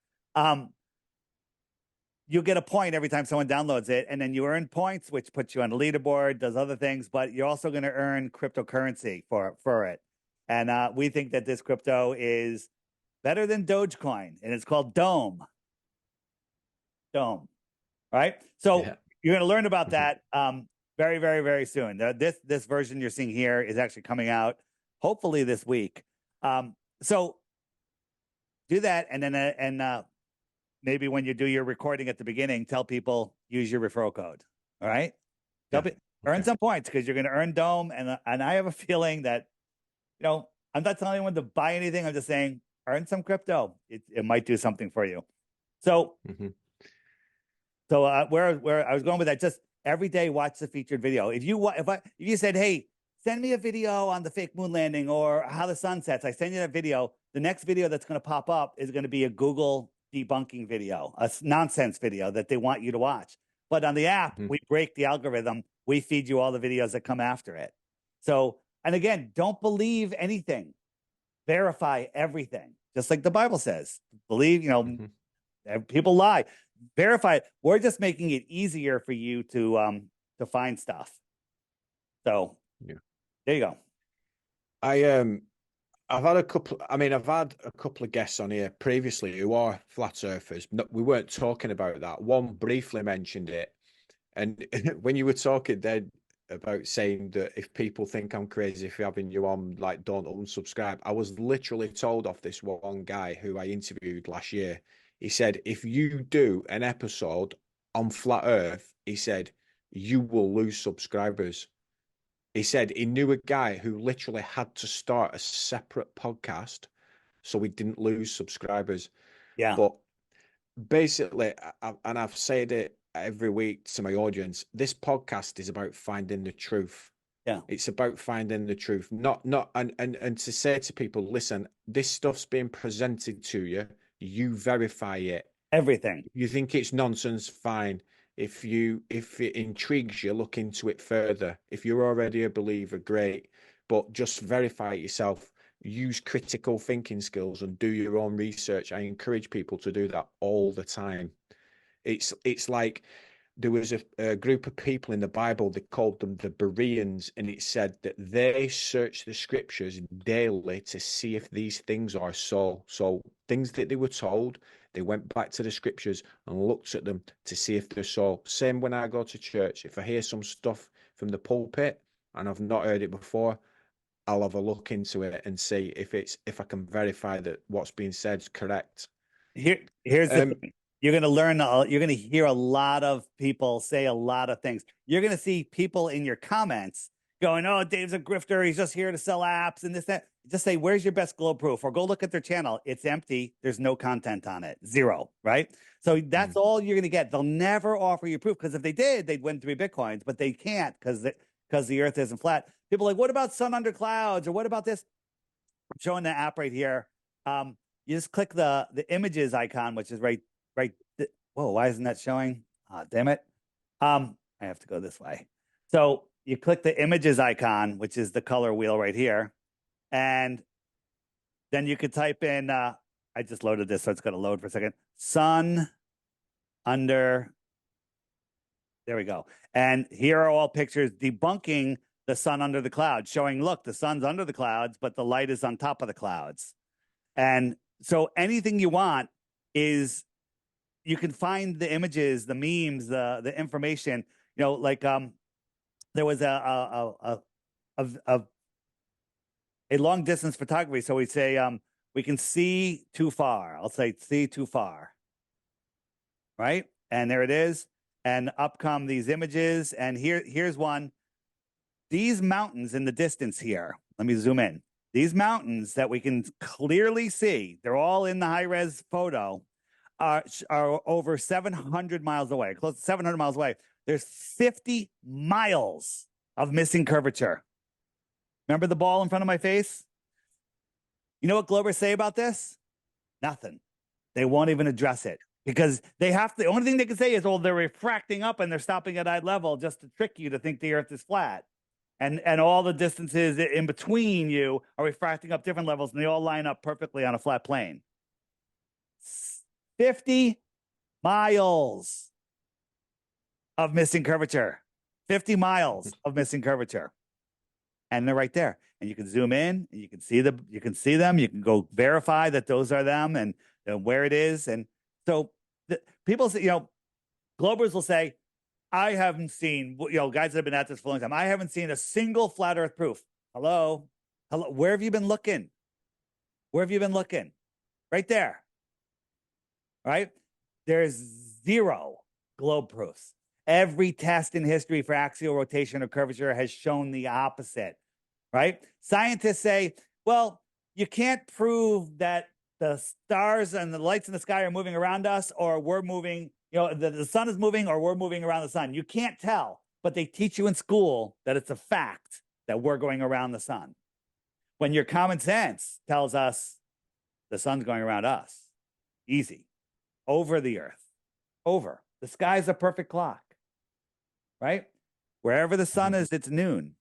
You'll get a point every time someone downloads it, and then you earn points, which puts you on the leaderboard, does other things, but you're also going to earn cryptocurrency for it. And we think that this crypto is better than Dogecoin, and it's called Dome. Dome, right? So you're going to learn about that very, very, very soon. This version you're seeing here is actually coming out hopefully this week. So do that, and then maybe when you do your recording at the beginning, tell people use your referral code. All right, earn some points because you're going to earn Dome, and I have a feeling that, you know, I'm not telling anyone to buy anything. I'm just saying earn some crypto. It might do something for you. So, where I was going with that, just every day watch the featured video. If you said, hey, send me a video on the fake moon landing or how the sun sets, I send you that video. The next video that's going to pop up is going to be a Google debunking video, a nonsense video that they want you to watch. But on the app, we break the algorithm. We feed you all the videos that come after it. So, and again, don't believe anything. Verify everything. Just like the Bible says. Believe, people lie. Verify it. We're just making it easier for you to find stuff. So there you go. I've had a couple of guests on here previously who are flat earthers. We weren't talking about that. One briefly mentioned it. And when you were talking then about saying that if people think I'm crazy for having you on, like, don't unsubscribe, I was literally told off this one guy who I interviewed last year. He said, if you do an episode on flat earth, he said, you will lose subscribers. He said he knew a guy who literally had to start a separate podcast so we didn't lose subscribers. Yeah. But basically, and I've said it every week to my audience, this podcast is about finding the truth. Yeah. It's about finding the truth. And to say to people, listen, this stuff's being presented to you. You verify it. Everything. If you think it's nonsense, fine. If it intrigues you, look into it further. If you're already a believer, great. But just verify it yourself. Use critical thinking skills and do your own research. I encourage people to do that all the time. It's like there was a group of people in the Bible, they called them the Bereans, and it said that they searched the scriptures daily to see if these things are so. So things that they were told, they went back to the scriptures and looked at them to see if they're so. Same when I go to church. If I hear some stuff from the pulpit and I've not heard it before, I'll have a look into it and see if I can verify that what's being said is correct. Here's the Um, thing. You're going to hear a lot of people say a lot of things. You're going to see people in your comments going, "Oh, Dave's a grifter. He's just here to sell apps and this, that." Just say, "Where's your best globe proof?" Or go look at their channel. It's empty. There's no content on it. Zero, right? So that's all you're going to get. They'll never offer you proof, because if they did, they'd win 3 Bitcoins, but they can't because the earth isn't flat. People are like, "What about sun under clouds?" Or what about this? I'm showing the app right here. You just click the images icon, which is right. Whoa, why isn't that showing? Ah, damn it. I have to go this way. So you click the images icon, which is the color wheel right here. And then you could type in, I just loaded this, so it's going to load for a second. Sun under, there we go. And here are all pictures debunking the sun under the clouds, showing, look, the sun's under the clouds, but the light is on top of the clouds. And so anything you want is, you can find the images, the memes, the information. You know, like there was a long distance photography. So we say we can see too far. I'll say see too far, right? And there it is. And up come these images. And here's one. These mountains in the distance here. Let me zoom in. These mountains that we can clearly see, they're all in the high-res photo, are over 700 miles away, close to 700 miles away. There's 50 miles of missing curvature. Remember the ball in front of my face? You know what Globers say about this? Nothing. They won't even address it, because they have to. The only thing they can say is, "Oh, they're refracting up and they're stopping at eye level," just to trick you to think the Earth is flat. And all the distances in between you are refracting up different levels, and they all line up perfectly on a flat plane. 50 miles of missing curvature. 50 miles of missing curvature. And they're right there. And you can zoom in and you can see them. You can go verify that those are them and where it is. And so people say, Globers will say, "I haven't seen," guys that have been at this for a long time, "I haven't seen a single flat earth proof." Hello? Where have you been looking? Where have you been looking? Right there. Right? There's 0 globe proofs. Every test in history for axial rotation or curvature has shown the opposite, right? Scientists say, well, you can't prove that the stars and the lights in the sky are moving around us, or we're moving, the sun is moving, or we're moving around the sun. You can't tell, but they teach you in school that it's a fact that we're going around the sun. When your common sense tells us the sun's going around us, easy, over the earth, over. The sky's a perfect clock, right? Wherever the sun is, it's noon,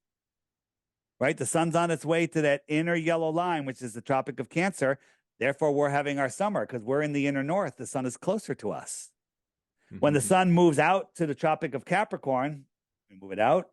right? The sun's on its way to that inner yellow line, which is the Tropic of Cancer. Therefore, we're having our summer because we're in the inner north. The sun is closer to us. When the sun moves out to the Tropic of Capricorn, we move it out.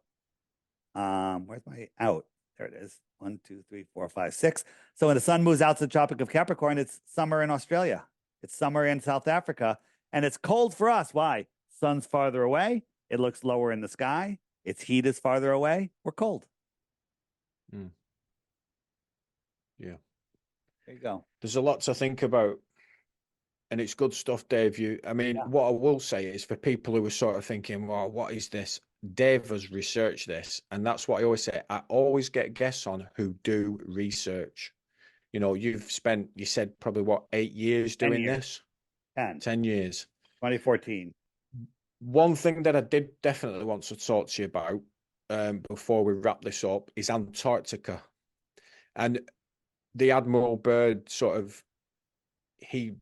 Where's my out? There it is. 1, 2, 3, 4, 5, 6. So when the sun moves out to the Tropic of Capricorn, it's summer in Australia. It's summer in South Africa. And it's cold for us. Why? Sun's farther away. It looks lower in the sky. Its heat is farther away. We're cold. Yeah. There you go. There's a lot to think about. And it's good stuff, Dave. What I will say is, for people who are sort of thinking, well, what is this? Dave has researched this. And that's what I always say. I always get guests on who do research. You said probably what, 8 years doing this? 10 years. 2014. One thing that I did definitely want to talk to you about before we wrap this up is Antarctica. And the Admiral Byrd he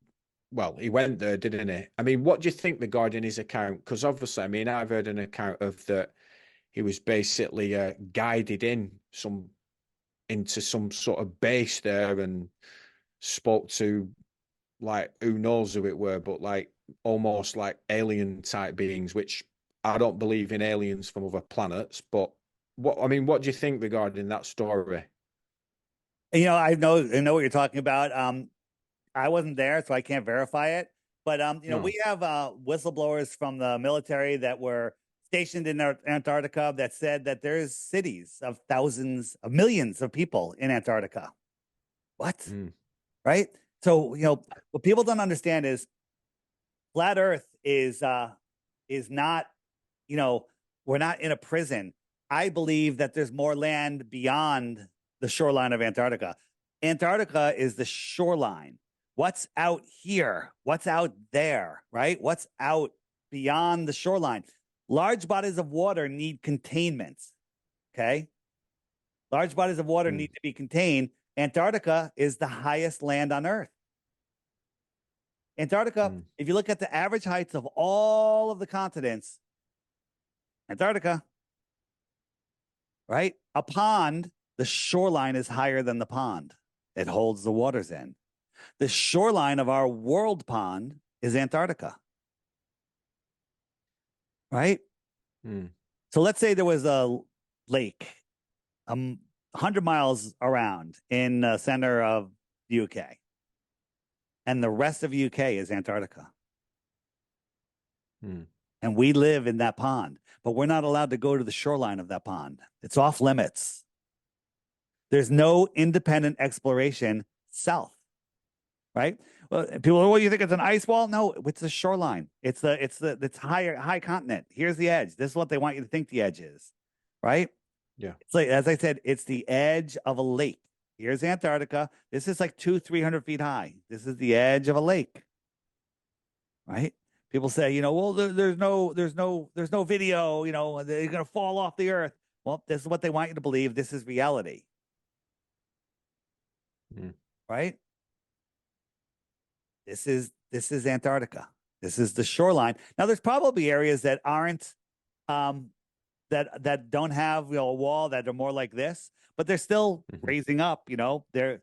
went there, didn't he? What do you think regarding his account? Because obviously, I've heard an account of that he was basically guided into some sort of base there and spoke to, like, who knows who it were, but like almost like alien type beings, which I don't believe in aliens from other planets. But what do you think regarding that story? I know what you're talking about. I wasn't there, so I can't verify it. But No. we have whistleblowers from the military that were stationed in Antarctica that said that there's cities of thousands of millions of people in Antarctica. What? Mm, Right? So, what people don't understand is flat Earth is not, you know, we're not in a prison. I believe that there's more land beyond the shoreline of Antarctica. Antarctica is the shoreline. What's out here? What's out there, right? What's out beyond the shoreline? Large bodies of water need containment. Okay. Large bodies of water mm, need to be contained. Antarctica is the highest land on Earth. Antarctica, mm, if you look at the average heights of all of the continents, Antarctica, right? A pond, the shoreline is higher than the pond. It holds the waters in. The shoreline of our world pond is Antarctica, right? mm, So let's say there was a lake 100 miles around in the center of the UK, and the rest of UK is Antarctica. mm. And we live in that pond, but we're not allowed to go to the shoreline of that pond. It's off limits. There's no independent exploration south, right? Well, people, well, you think it's an ice wall? No, it's a shoreline. It's high continent. Here's the edge. This is what they want you to think the edge is, right? Yeah. It's like, as I said, it's the edge of a lake. Here's Antarctica. This is like 300 feet high. This is the edge of a lake, right? People say, well, there's no video, they're going to fall off the earth. Well, this is what they want you to believe. This is reality, right? This is Antarctica. This is the shoreline. Now, there's probably areas that aren't, that don't have a wall, that are more like this, but they're still Mm-hmm. raising up. There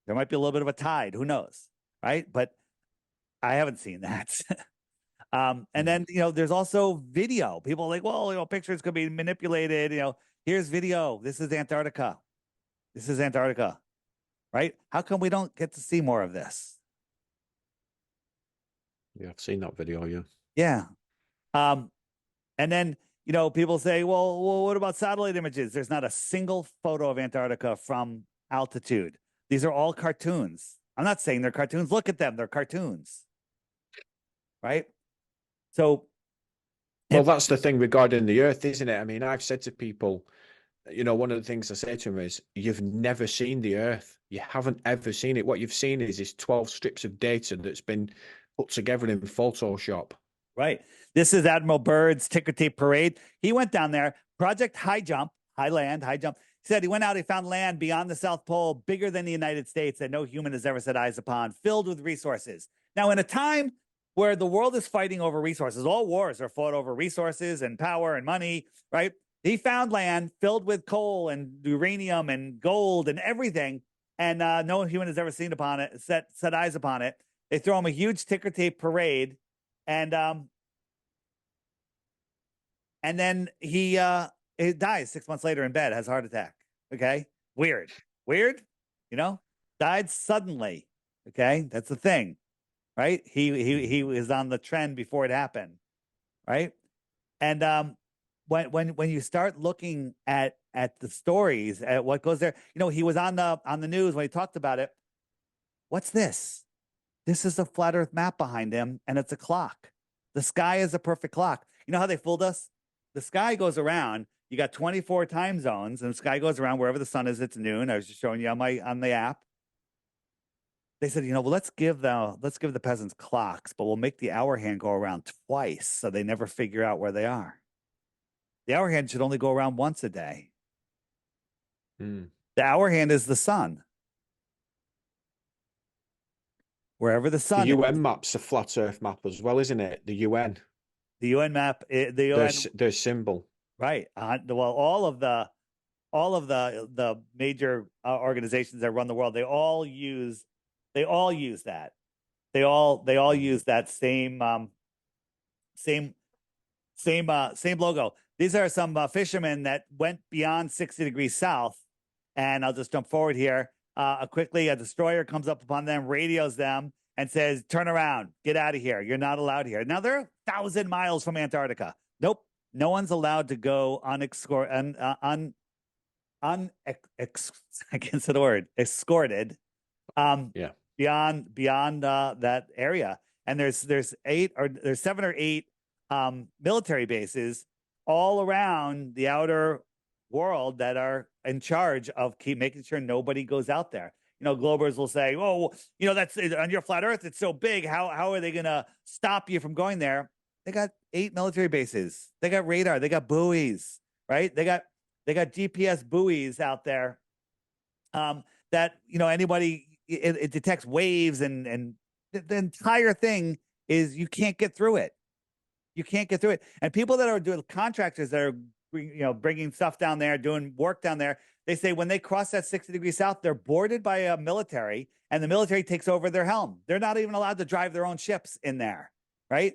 might be a little bit of a tide. Who knows, right? But I haven't seen that. And then, there's also video. People are like, well, pictures could be manipulated. Here's video. This is Antarctica. This is Antarctica, right? How come we don't get to see more of this? Yeah, I've seen that video. Yeah. Yeah. And then, people say, well, what about satellite images? There's not a single photo of Antarctica from altitude. These are all cartoons. I'm not saying they're cartoons. Look at them. They're cartoons, right? So, Well, that's the thing regarding the Earth, isn't it? I mean, I've said to people, one of the things I say to them is, you've never seen the Earth. You haven't ever seen it. What you've seen is 12 strips of data that's been put together in Photoshop. Right. This is Admiral Byrd's ticker tape parade. He went down there, Project High Jump, high jump. He said he went out, he found land beyond the South Pole, bigger than the United States, that no human has ever set eyes upon, filled with resources. Now, in a time where the world is fighting over resources, all wars are fought over resources and power and money, right? He found land filled with coal and uranium and gold and everything, and no human has ever seen upon it, set eyes upon it. They throw him a huge ticker tape parade, and then he dies 6 months later in bed, has a heart attack. Okay, weird, died suddenly. Okay, that's the thing, right? He was on the trend before it happened, right? And when you start looking at the stories, at what goes there, he was on the news when he talked about it. What's this? This is a flat Earth map behind him, and it's a clock. The sky is a perfect clock. You know how they fooled us? The sky goes around. You got 24 time zones, and the sky goes around wherever the sun is. It's noon. I was just showing you on the app. They said, well, let's give the peasants clocks, but we'll make the hour hand go around twice, so they never figure out where they are. The hour hand should only go around once a day. The hour hand is the sun. Wherever the sun The UN is. map's a flat Earth map as well, isn't it? The UN. The UN map, the UN, their symbol, right? Well, all of the major organizations that run the world, they all use that. they all use that same same logo. These are some fishermen that went beyond 60 degrees south. And I'll just jump forward here. Quickly, a destroyer comes up upon them, radios them, and says, turn around, get out of here. You're not allowed here. Now, they're 1,000 miles from Antarctica. Nope. No one's allowed to go I can't say the word, escorted beyond that area. And there's 7 or 8 military bases all around the outer world that are in charge of keep making sure nobody goes out there. Globers will say, "Oh, that's on your flat Earth. It's so big. How are they going to stop you from going there?" They got 8 military bases. They got radar. They got buoys, right? They got GPS buoys out there. That anybody it detects waves and the entire thing is you can't get through it. You can't get through it. And people that are doing contractors that are bringing stuff down there, doing work down there, they say when they cross that 60 degrees south, they're boarded by a military, and the military takes over their helm. They're not even allowed to drive their own ships in there, right?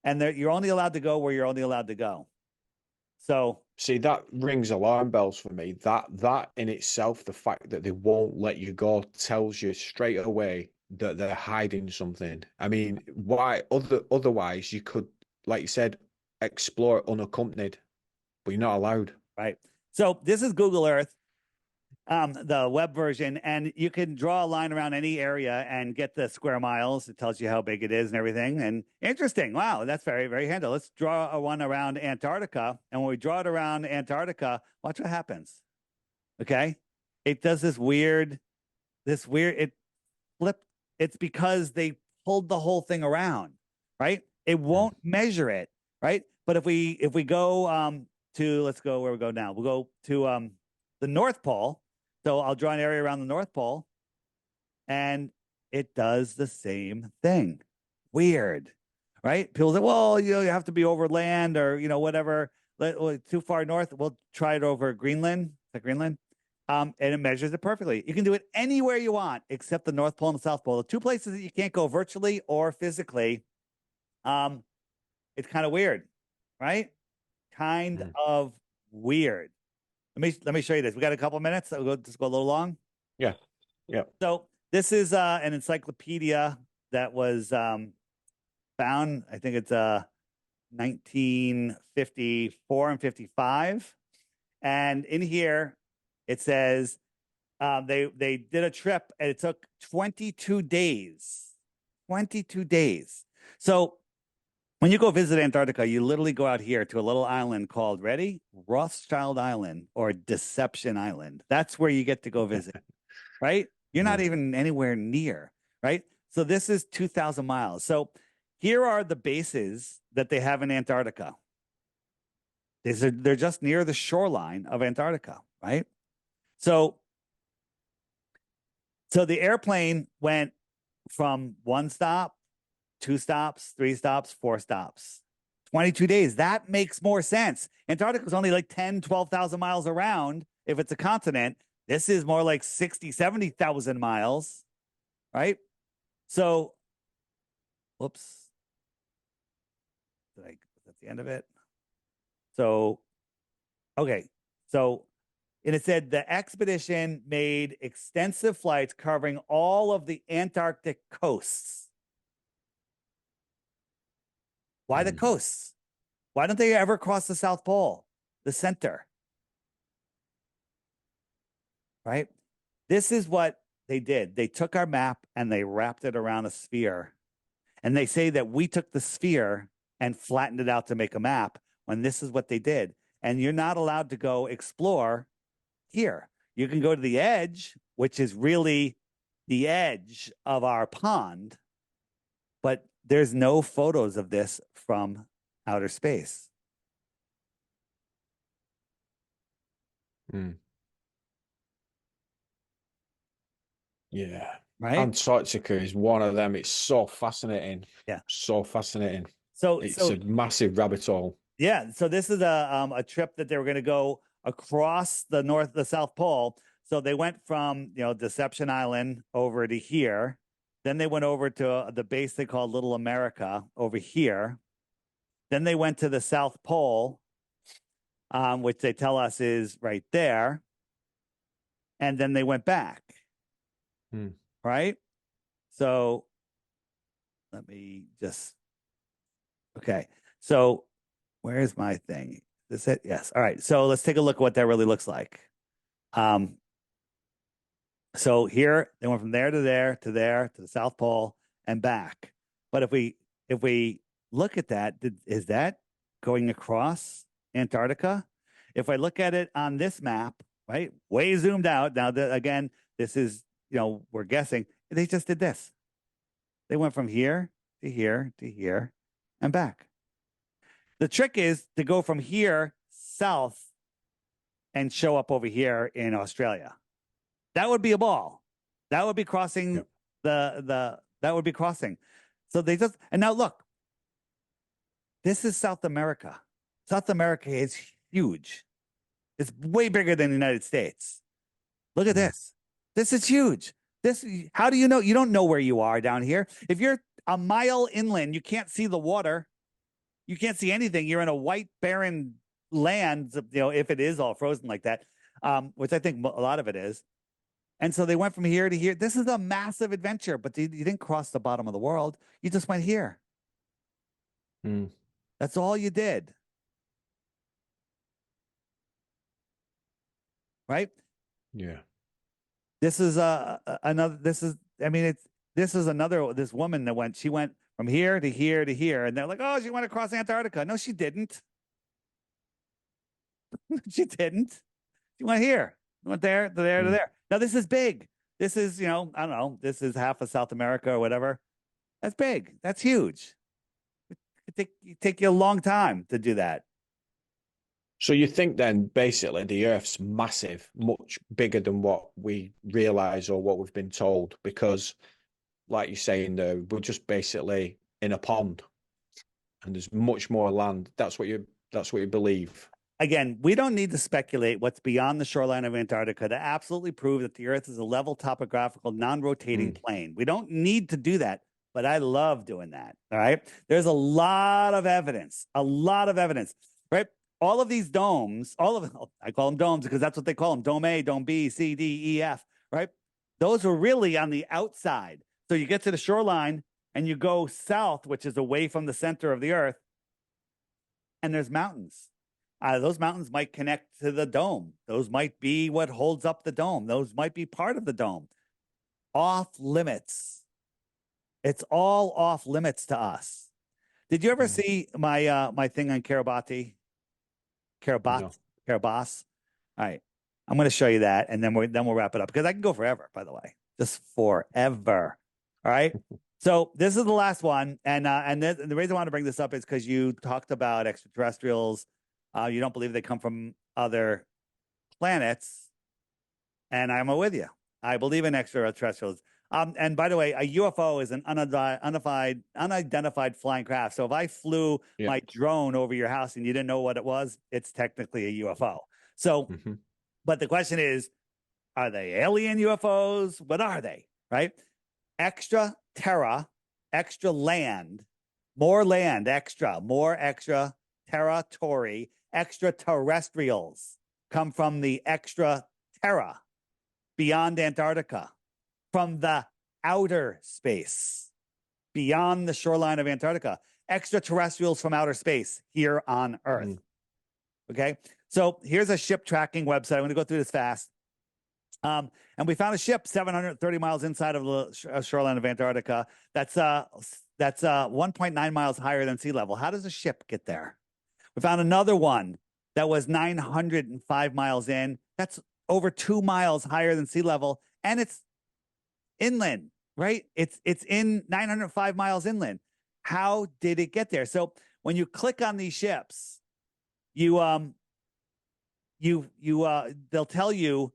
And you're only allowed to go where you're only allowed to go. So see, that rings alarm bells for me. That in itself, the fact that they won't let you go tells you straight away that they're hiding something. I mean, why otherwise you could, like you said, explore unaccompanied, but you're not allowed. Right. So this is Google Earth, the web version, and you can draw a line around any area and get the square miles. It tells you how big it is and everything. And interesting. Wow, that's very, very handy. Let's draw one around Antarctica. And when we draw it around Antarctica, watch what happens. Okay. It does this weird, it flipped. It's because they pulled the whole thing around, right? It won't measure it, right? But if we go let's go where we go now. We'll go to the North Pole. So I'll draw an area around the North Pole, and it does the same thing. Weird, right? People say, well, you have to be over land or, whatever, too far north. We'll try it over Greenland. Is that Greenland? And it measures it perfectly. You can do it anywhere you want except the North Pole and the South Pole. The 2 places that you can't go virtually or physically. It's kind of weird, right? Kind of weird. Let me show you this. We got a couple minutes. So we'll just go a little long. Yeah. So this is an encyclopedia that was found. I think it's 1954 and 55. And in here it says they did a trip and it took 22 days. 22 days. So when you go visit Antarctica, you literally go out here to a little island called, ready? Rothschild Island or Deception Island. That's where you get to go visit, right? You're not even anywhere near, right? So this is 2,000 miles. So here are the bases that they have in Antarctica. They're just near the shoreline of Antarctica, right? So the airplane went from 1 stop, 2 stops, 3 stops, 4 stops, 22 days. That makes more sense. Antarctica is only like 10, 12,000 miles around. If it's a continent, this is more like 60, 70,000 miles, right? So, whoops. Was that the end of it? So, okay. So, and it said the expedition made extensive flights covering all of the Antarctic coasts. Why the coasts? Why don't they ever cross the South Pole, the center? Right? This is what they did. They took our map and they wrapped it around a sphere. And they say that we took the sphere and flattened it out to make a map when this is what they did. And you're not allowed to go explore here. You can go to the edge, which is really the edge of our pond, but there's no photos of this from outer space. Yeah. Right. Antarctica is one of them. It's so fascinating. Yeah. So fascinating. So it's a massive rabbit hole. Yeah. So this is a trip that they were going to go across the South Pole. So they went from, Deception Island over to here. Then they went over to the base they called Little America over here. Then they went to the South Pole, which they tell us is right there. And then they went back. Right? So let me just, okay. So where's my thing? Is it? Yes. All right. So let's take a look at what that really looks like. So here they went from there to there to there to the South Pole and back. But if we look at that, is that going across Antarctica? If I look at it on this map, right, way zoomed out. Now, again, this is, we're guessing. They just did this. They went from here to here to here and back. The trick is to go from here south and show up over here in Australia. That would be a ball. That would be crossing that would be crossing. So they just, and now look, this is South America. South America is huge. It's way bigger than the United States. Look at this. This is huge. How do you know? You don't know where you are down here. If you're a mile inland, you can't see the water. You can't see anything. You're in a white, barren land, if it is all frozen like that, which I think a lot of it is. And so they went from here to here. This is a massive adventure, but you didn't cross the bottom of the world. You just went here. That's all you did. Right? Yeah. This is another, this is another, this woman that she went from here to here to here. And they're like, oh, she went across Antarctica. No, she didn't. She didn't. She went here. She went there, to there, to there. Now, this is big. This is, I don't know, this is half of South America or whatever. That's big. That's huge. It take you a long time to do that. So you think then basically the Earth's massive, much bigger than what we realize or what we've been told, because like you're saying, we're just basically in a pond and there's much more land. That's what you believe. Again, we don't need to speculate what's beyond the shoreline of Antarctica to absolutely prove that the Earth is a level topographical, non-rotating plane. We don't need to do that, but I love doing that. All right. There's a lot of evidence, right? All of these domes, I call them domes because that's what they call them. Dome A, Dome B, C, D, E, F, right? Those are really on the outside. So you get to the shoreline and you go south, which is away from the center of the Earth, and there's mountains. Those mountains might connect to the dome. Those might be what holds up the dome. Those might be part of the dome. Off limits. It's all off limits to us. Did you ever see my thing on Kiribati? Kiribati? Kiribati? All right. I'm going to show you that, and then we'll wrap it up, because I can go forever, by the way. Just forever. All right. So this is the last one. And the reason I want to bring this up is because you talked about extraterrestrials. You don't believe they come from other planets. And I'm with you. I believe in extraterrestrials. And by the way, a UFO is an unidentified flying craft. So if I flew my drone over your house and you didn't know what it was, it's technically a UFO. So, but the question is, are they alien UFOs? What are they? Right? Extra terra, extra land, more extra, territory, extraterrestrials come from the extra terra beyond Antarctica, from the outer space beyond the shoreline of Antarctica, extraterrestrials from outer space here on Earth. Okay. So here's a ship tracking website. I'm going to go through this fast. And we found a ship 730 miles inside of the shoreline of Antarctica. That's 1.9 miles higher than sea level. How does a ship get there? We found another one that was 905 miles in. That's over 2 miles higher than sea level, and it's inland, right? It's in 905 miles inland. How did it get there? So when you click on these ships, they'll tell you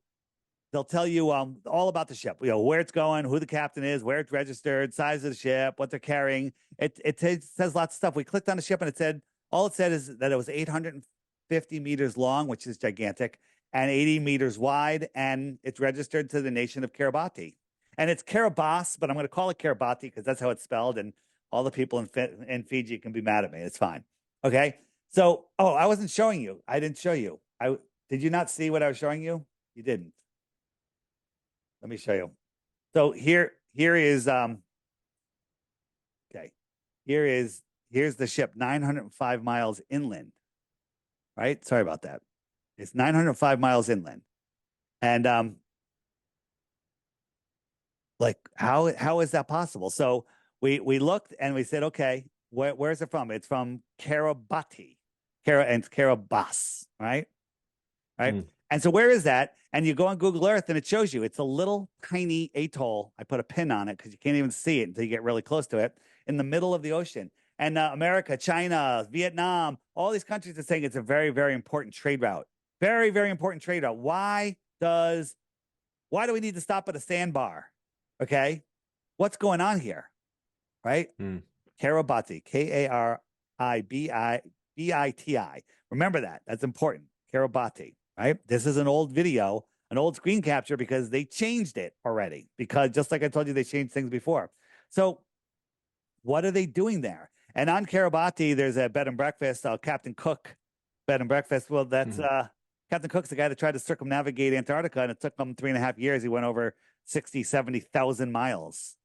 all about the ship, where it's going, who the captain is, where it's registered, size of the ship, what they're carrying. It says lots of stuff. We clicked on the ship and all it said is that it was 850 meters long, which is gigantic, and 80 meters wide, and it's registered to the nation of Kiribati. And it's Kiribati, but I'm going to call it Kiribati because that's how it's spelled. And all the people in Fiji can be mad at me. It's fine. Okay. So, oh, I wasn't showing you. I didn't show you. Did you not see what I was showing you? You didn't. Let me show you. So here is okay. Here's the ship 905 miles inland. Right? Sorry about that. It's 905 miles inland. And like how is that possible? So we looked and we said, okay, where's it from? It's from Kiribati. And Kiribati, right? Right. Mm. And so where is that? And you go on Google Earth and it shows you it's a little tiny atoll. I put a pin on it because you can't even see it until you get really close to it in the middle of the ocean. And America, China, Vietnam, all these countries are saying it's a very, very important trade route. Very, very important trade route. Why do we need to stop at a sandbar? Okay. What's going on here? Right? Kiribati, Karibiti. Remember that. That's important. Kiribati, right? This is an old video, an old screen capture because they changed it already. Because just like I told you, they changed things before. So what are they doing there? And on Kiribati, there's a bed and breakfast, Captain Cook bed and breakfast. Well, that's Captain Cook's the guy that tried to circumnavigate Antarctica, and it took him 3.5 years. He went over 60, 70,000 miles.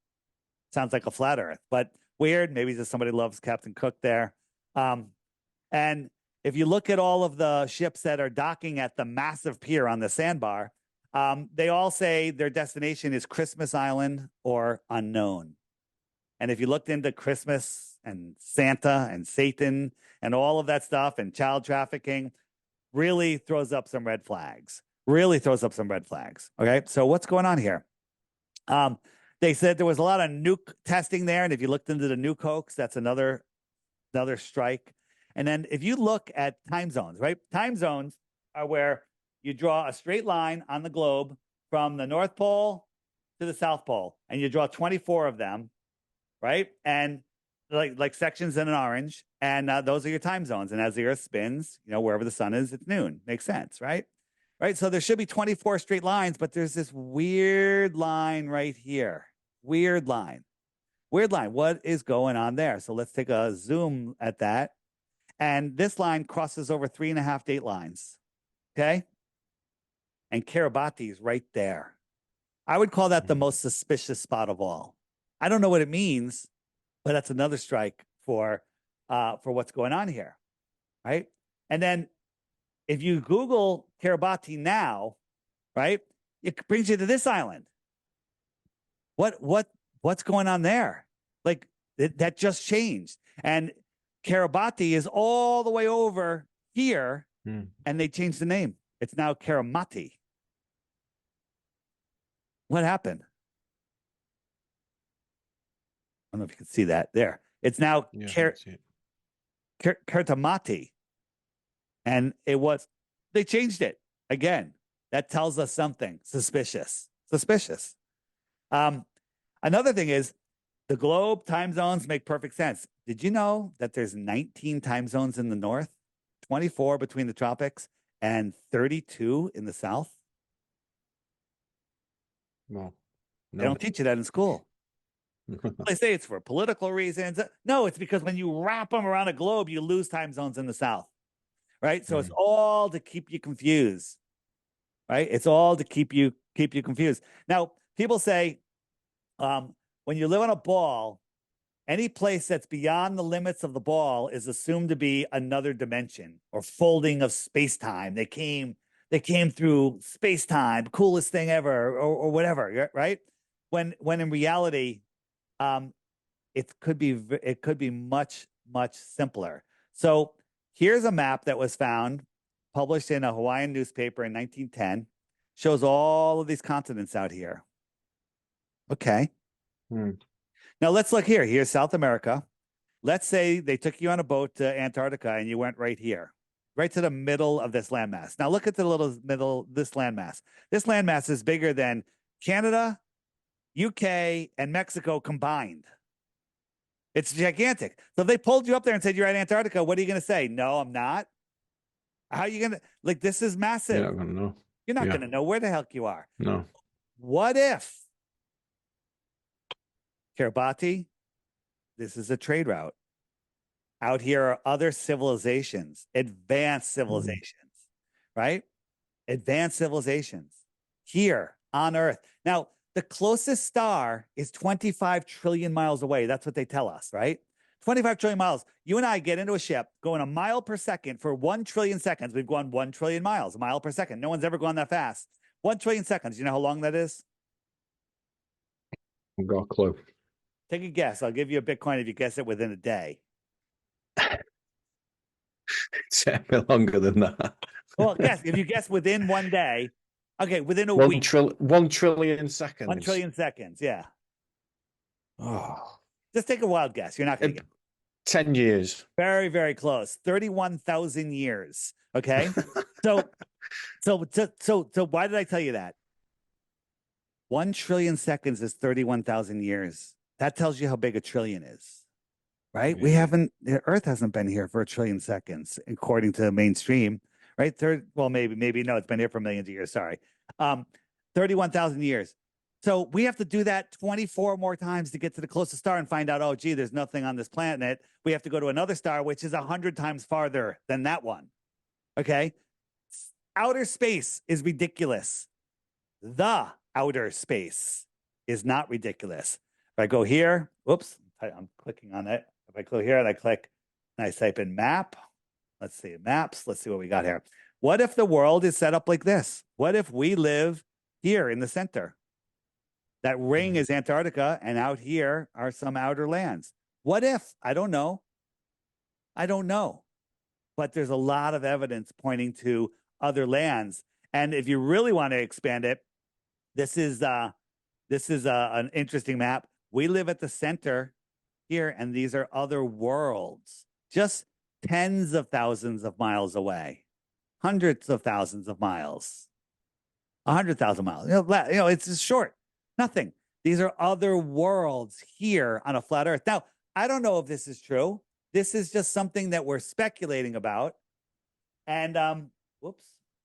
Sounds like a flat Earth, but weird. Maybe just somebody loves Captain Cook there. And if you look at all of the ships that are docking at the massive pier on the sandbar, they all say their destination is Christmas Island or unknown. And if you looked into Christmas and Santa and Satan and all of that stuff and child trafficking, really throws up some red flags. Really throws up some red flags. Okay, so what's going on here? They said there was a lot of nuke testing there, and if you looked into the nuke hoax, that's another strike. And then if you look at time zones, right? Time zones are where you draw a straight line on the globe from the North Pole to the South Pole, and you draw 24 of them, right? And like sections in an orange, and those are your time zones. And as the Earth spins, wherever the sun is, it's noon. Makes sense, right? Right. So there should be 24 straight lines, but there's this weird line right here. Weird line. What is going on there? So let's take a zoom at that. And this line crosses over 3.5 date lines. Okay. And Kiribati is right there. I would call that the most suspicious spot of all. I don't know what it means, but that's another strike for what's going on here. Right. And then if you Google Kiribati now, right, it brings you to this island. What's going on there? Like that just changed. And Kiribati is all the way over here, and they changed the name. It's now Karamati. What happened? I don't know if you can see that there. It's now Kertamati. And they changed it again. That tells us something suspicious. Another thing is the globe time zones make perfect sense. Did you know that there's 19 time zones in the north, 24 between the tropics, and 32 in the south? No. They don't teach you that in school. They say it's for political reasons. No, it's because when you wrap them around a globe, you lose time zones in the south. Right. So it's all to keep you confused. Right. It's all to keep you confused. Now, people say when you live on a ball, any place that's beyond the limits of the ball is assumed to be another dimension or folding of space-time. They came through space-time, coolest thing ever, or whatever, right? When in reality, it could be much, much simpler. So here's a map that was found, published in a Hawaiian newspaper in 1910, shows all of these continents out here. Okay. Now let's look here. Here's South America. Let's say they took you on a boat to Antarctica and you went right here, right to the middle of this landmass. Now look at the little middle, this landmass. This landmass is bigger than Canada, UK, and Mexico combined. It's gigantic. So if they pulled you up there and said you're at Antarctica, what are you going to say? No, I'm not. How are you going to, this is massive. You're not going to know. You're not going to know where the heck you are. No. What if Kiribati, this is a trade route. Out here are other civilizations, advanced civilizations, right? Advanced civilizations here on Earth. Now, the closest star is 25 trillion miles away. That's what they tell us, right? 25 trillion miles. You and I get into a ship going a mile per second for 1 trillion seconds. We've gone 1 trillion miles, a mile per second. No one's ever gone that fast. 1 trillion seconds. You know how long that is? I've got a clue. Take a guess. I'll give you a Bitcoin if you guess it within a day. It's a bit longer than that. Well, guess if you guess within 1 day. Okay, within a week. 1 trillion seconds. 1 trillion seconds. Yeah. Oh, Just take a wild guess. You're not going to get 10 years. very, very close. 31,000 years. Okay. So why did I tell you that? 1 trillion seconds is 31,000 years. That tells you how big a trillion is, right? Yeah. The Earth hasn't been here for 1 trillion seconds, according to the mainstream, right? Maybe no, it's been here for millions of years. Sorry. 31,000 years. So we have to do that 24 more times to get to the closest star and find out, oh, gee, there's nothing on this planet. We have to go to another star, which is 100 times farther than that one. Okay. Outer space is ridiculous. The outer space is not ridiculous. If I go here, whoops, I'm clicking on it. If I go here and I click and I type in map, let's see, maps, let's see what we got here. What if the world is set up like this? What if we live here in the center? That ring is Antarctica, and out here are some outer lands. What if? I don't know. I don't know. But there's a lot of evidence pointing to other lands. And if you really want to expand it, this is an interesting map. We live at the center here, and these are other worlds, just tens of thousands of miles away, hundreds of thousands of miles, 100,000 miles. It's just short, nothing. These are other worlds here on a flat Earth. Now, I don't know if this is true. This is just something that we're speculating about. And whoops,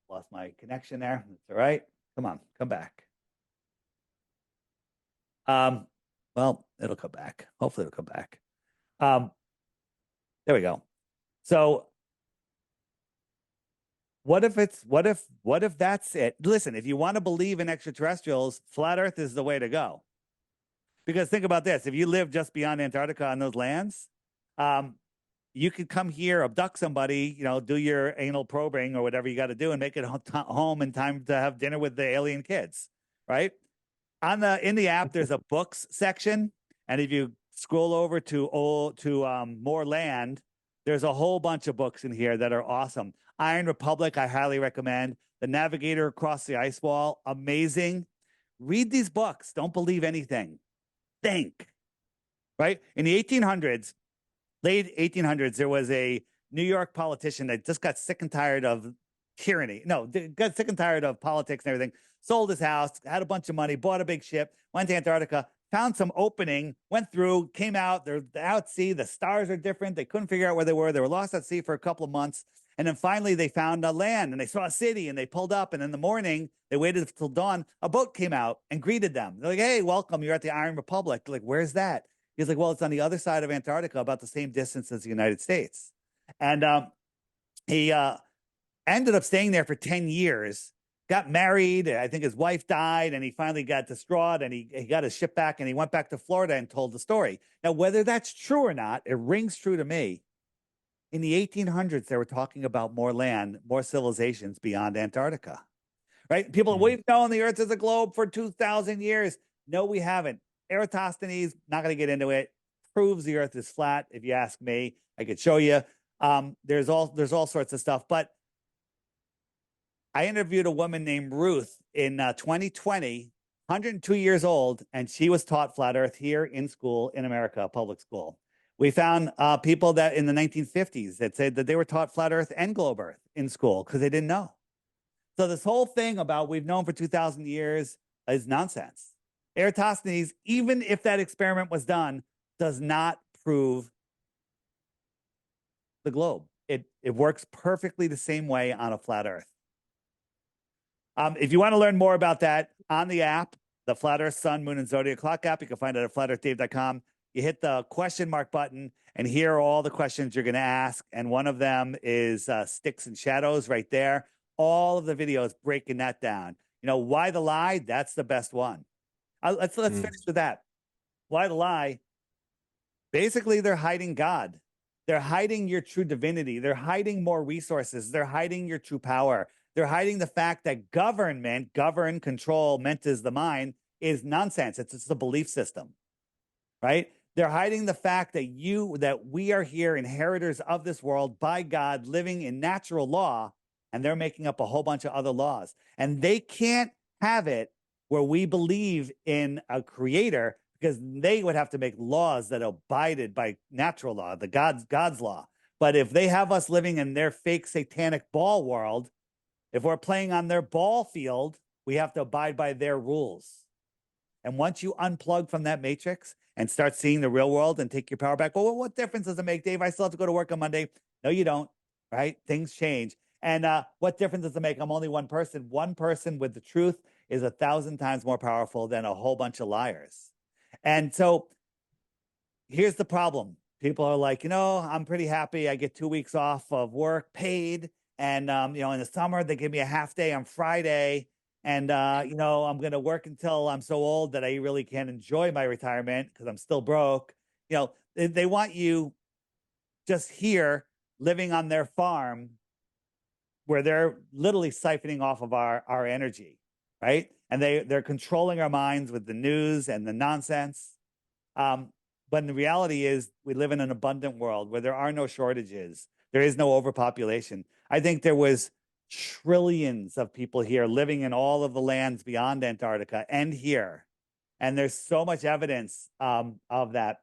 lost my connection there. That's all right. Come on, come back. Well, it'll come back. Hopefully it'll come back. There we go. So what if that's it? Listen, if you want to believe in extraterrestrials, flat Earth is the way to go. Because think about this. If you live just beyond Antarctica on those lands, you could come here, abduct somebody, do your anal probing or whatever you got to do and make it home in time to have dinner with the alien kids, right? In the app, there's a books section, and if you scroll over to more land, there's a whole bunch of books in here that are awesome. Iron Republic, I highly recommend. The Navigator Across the Ice Wall, amazing. Read these books. Don't believe anything. Think. Right? In the 1800s, late 1800s, there was a New York politician that just got sick and tired of tyranny. No, got sick and tired of politics and everything. Sold his house, had a bunch of money, bought a big ship, went to Antarctica, found some opening, went through, came out. They're out at sea. The stars are different. They couldn't figure out where they were. They were lost at sea for a couple of months. And then finally they found a land and they saw a city and they pulled up. And in the morning, they waited till dawn. A boat came out and greeted them. They're like, hey, welcome. You're at the Iron Republic. They're like, where's that? He's like, well, it's on the other side of Antarctica, about the same distance as the United States. And he ended up staying there for 10 years. Got married. I think his wife died, and he finally got distraught, and he got his ship back, and he went back to Florida and told the story. Now, whether that's true or not, it rings true to me. In the 1800s, they were talking about more land, more civilizations beyond Antarctica, right? People, we've known the Earth is a globe for 2,000 years. No, we haven't. Eratosthenes, not going to get into it, proves the Earth is flat. If you ask me, I could show you. There's all sorts of stuff, but I interviewed a woman named Ruth in 2020, 102 years old, and she was taught flat Earth here in school in America, public school. We found people that in the 1950s that said that they were taught flat Earth and globe Earth in school because they didn't know. So this whole thing about we've known for 2,000 years is nonsense. Eratosthenes, even if that experiment was done, does not prove the globe. It works perfectly the same way on a flat Earth. If you want to learn more about that, on the app, the Flat Earth Sun, Moon, and Zodiac Clock app. You can find it at flatearthdave.com. You hit the question mark button, and here are all the questions you're going to ask. And one of them is sticks and shadows right there. All of the videos breaking that down. You know, why the lie? That's the best one. Let's finish with that. Why the lie? Basically, they're hiding God. They're hiding your true divinity. They're hiding more resources. They're hiding your true power. They're hiding the fact that government, govern, control, meant is the mind, is nonsense. It's a belief system, right? They're hiding the fact that we are here, inheritors of this world by God, living in natural law, and they're making up a whole bunch of other laws. And they can't have it where we believe in a creator, because they would have to make laws that abided by natural law, the God's law. But if they have us living in their fake satanic ball world, if we're playing on their ball field, we have to abide by their rules. And once you unplug from that matrix and start seeing the real world and take your power back, well, what difference does it make, Dave? I still have to go to work on Monday. No, you don't, right? Things change. And what difference does it make? I'm only one person. One person with the truth is 1,000 times more powerful than a whole bunch of liars. And so here's the problem. People are like, I'm pretty happy. I get 2 weeks off of work paid. And, in the summer, they give me a half day on Friday. And, I'm going to work until I'm so old that I really can't enjoy my retirement because I'm still broke. They want you just here living on their farm where they're literally siphoning off of our energy, right? And they're controlling our minds with the news and the nonsense. But the reality is we live in an abundant world where there are no shortages. There is no overpopulation. I think there was trillions of people here living in all of the lands beyond Antarctica and here. And there's so much evidence of that.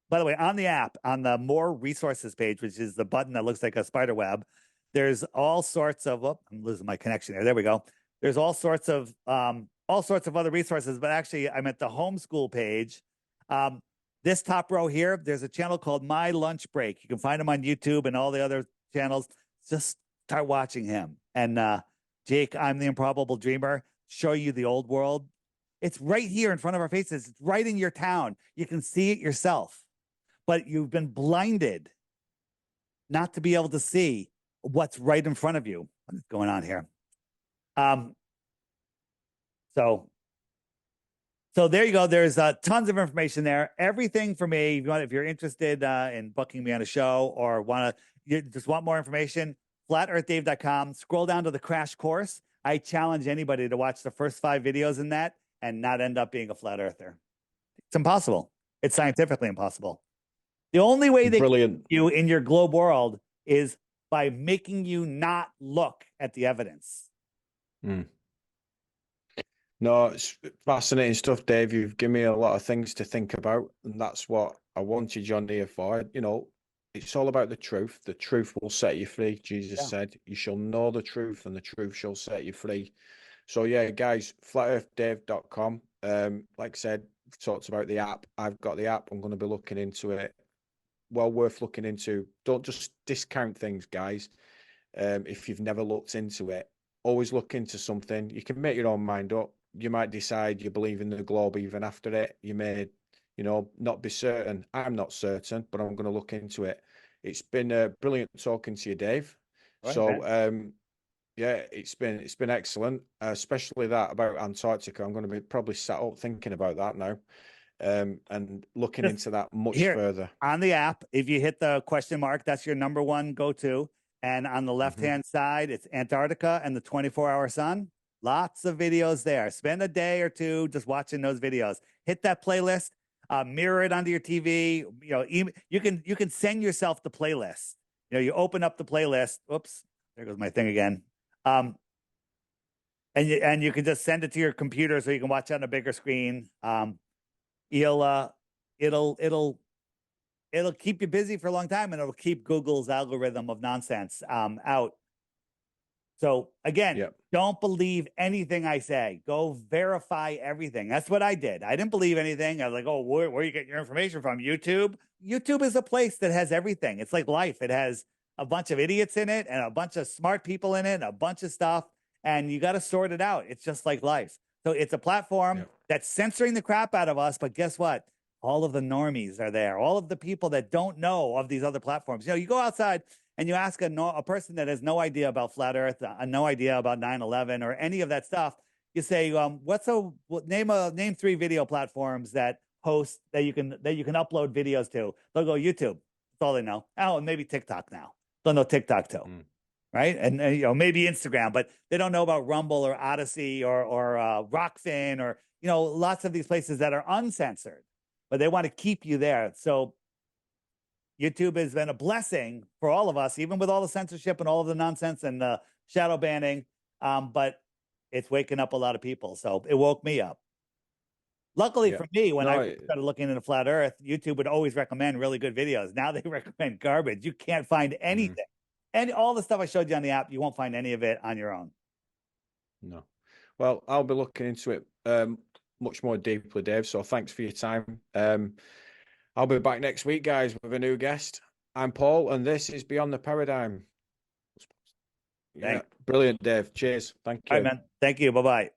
By the way, on the app, on the More Resources page, which is the button that looks like a spider web, there's all sorts of, I'm losing my connection there. There we go. There's all sorts of other resources, but actually I'm at the homeschool page. This top row here, there's a channel called My Lunch Break. You can find him on YouTube and all the other channels. Just start watching him. And Jake, I'm the Improbable Dreamer, show you the old world. It's right here in front of our faces. It's right in your town. You can see it yourself, but you've been blinded not to be able to see what's right in front of you. What's going on here? So there you go. There's tons of information there. Everything for me. If you're interested in booking me on a show or just want more information, flatearthdave.com. Scroll down to the crash course. I challenge anybody to watch the first 5 videos in that and not end up being a flat earther. It's impossible. It's scientifically impossible. The only way they keep you in your globe world is by making you not look at the evidence. No, it's fascinating stuff, Dave. You've given me a lot of things to think about, and that's what I wanted you on here for. It's all about the truth. The truth will set you free. Jesus said, you shall know the truth, and the truth shall set you free. So yeah, guys, flatearthdave.com. Like I said, we've talked about the app. I've got the app. I'm going to be looking into it. Well worth looking into. Don't just discount things, guys. If you've never looked into it, always look into something. You can make your own mind up. You might decide you believe in the globe even after it. You may, not be certain. I'm not certain, but I'm going to look into it. It's been brilliant talking to you, Dave. Right, so, yeah, it's been excellent, especially that about Antarctica. I'm going to be probably sat up thinking about that now, and looking into that much further. On the app, if you hit the question mark, that's your number one go-to. And on the left-hand side, it's Antarctica and the 24-hour sun. Lots of videos there. Spend a day or two just watching those videos. Hit that playlist, mirror it onto your TV. You can send yourself the playlist. You open up the playlist. Oops, there goes my thing again. And you can just send it to your computer so you can watch it on a bigger screen. It'll keep you busy for a long time, and it'll keep Google's algorithm of nonsense out. So again, don't believe anything I say. Go verify everything. That's what I did. I didn't believe anything. I was like, where are you getting your information from? YouTube? YouTube is a place that has everything. It's like life. It has a bunch of idiots in it and a bunch of smart people in it and a bunch of stuff, and you got to sort it out. It's just like life. So it's a platform that's censoring the crap out of us. But guess what? All of the normies are there. All of the people that don't know of these other platforms. You know, you go outside and you ask a person that has no idea about flat Earth, no idea about 9/11 or any of that stuff. You say, name 3 video platforms that host that you can upload videos to. They'll go YouTube. That's all they know. Oh, and maybe TikTok now. They'll know TikTok too. Right. And you know, maybe Instagram, but they don't know about Rumble or Odyssey or Rockfin or, you know, lots of these places that are uncensored, but they want to keep you there. So YouTube has been a blessing for all of us, even with all the censorship and all of the nonsense and shadow banning. But it's waking up a lot of people. So it woke me up. Luckily for me, when I started looking into flat Earth, YouTube would always recommend really good videos. Now they recommend garbage. You can't find anything. And all the stuff I showed you on the app, you won't find any of it on your own. No. Well, I'll be looking into it much more deeply, Dave. So thanks for your time. I'll be back next week, guys, with a new guest. I'm Paul, and this is Beyond the Paradigm. Yeah, brilliant, Dave. Cheers. Thank you. All right, man. Thank you. Bye-bye.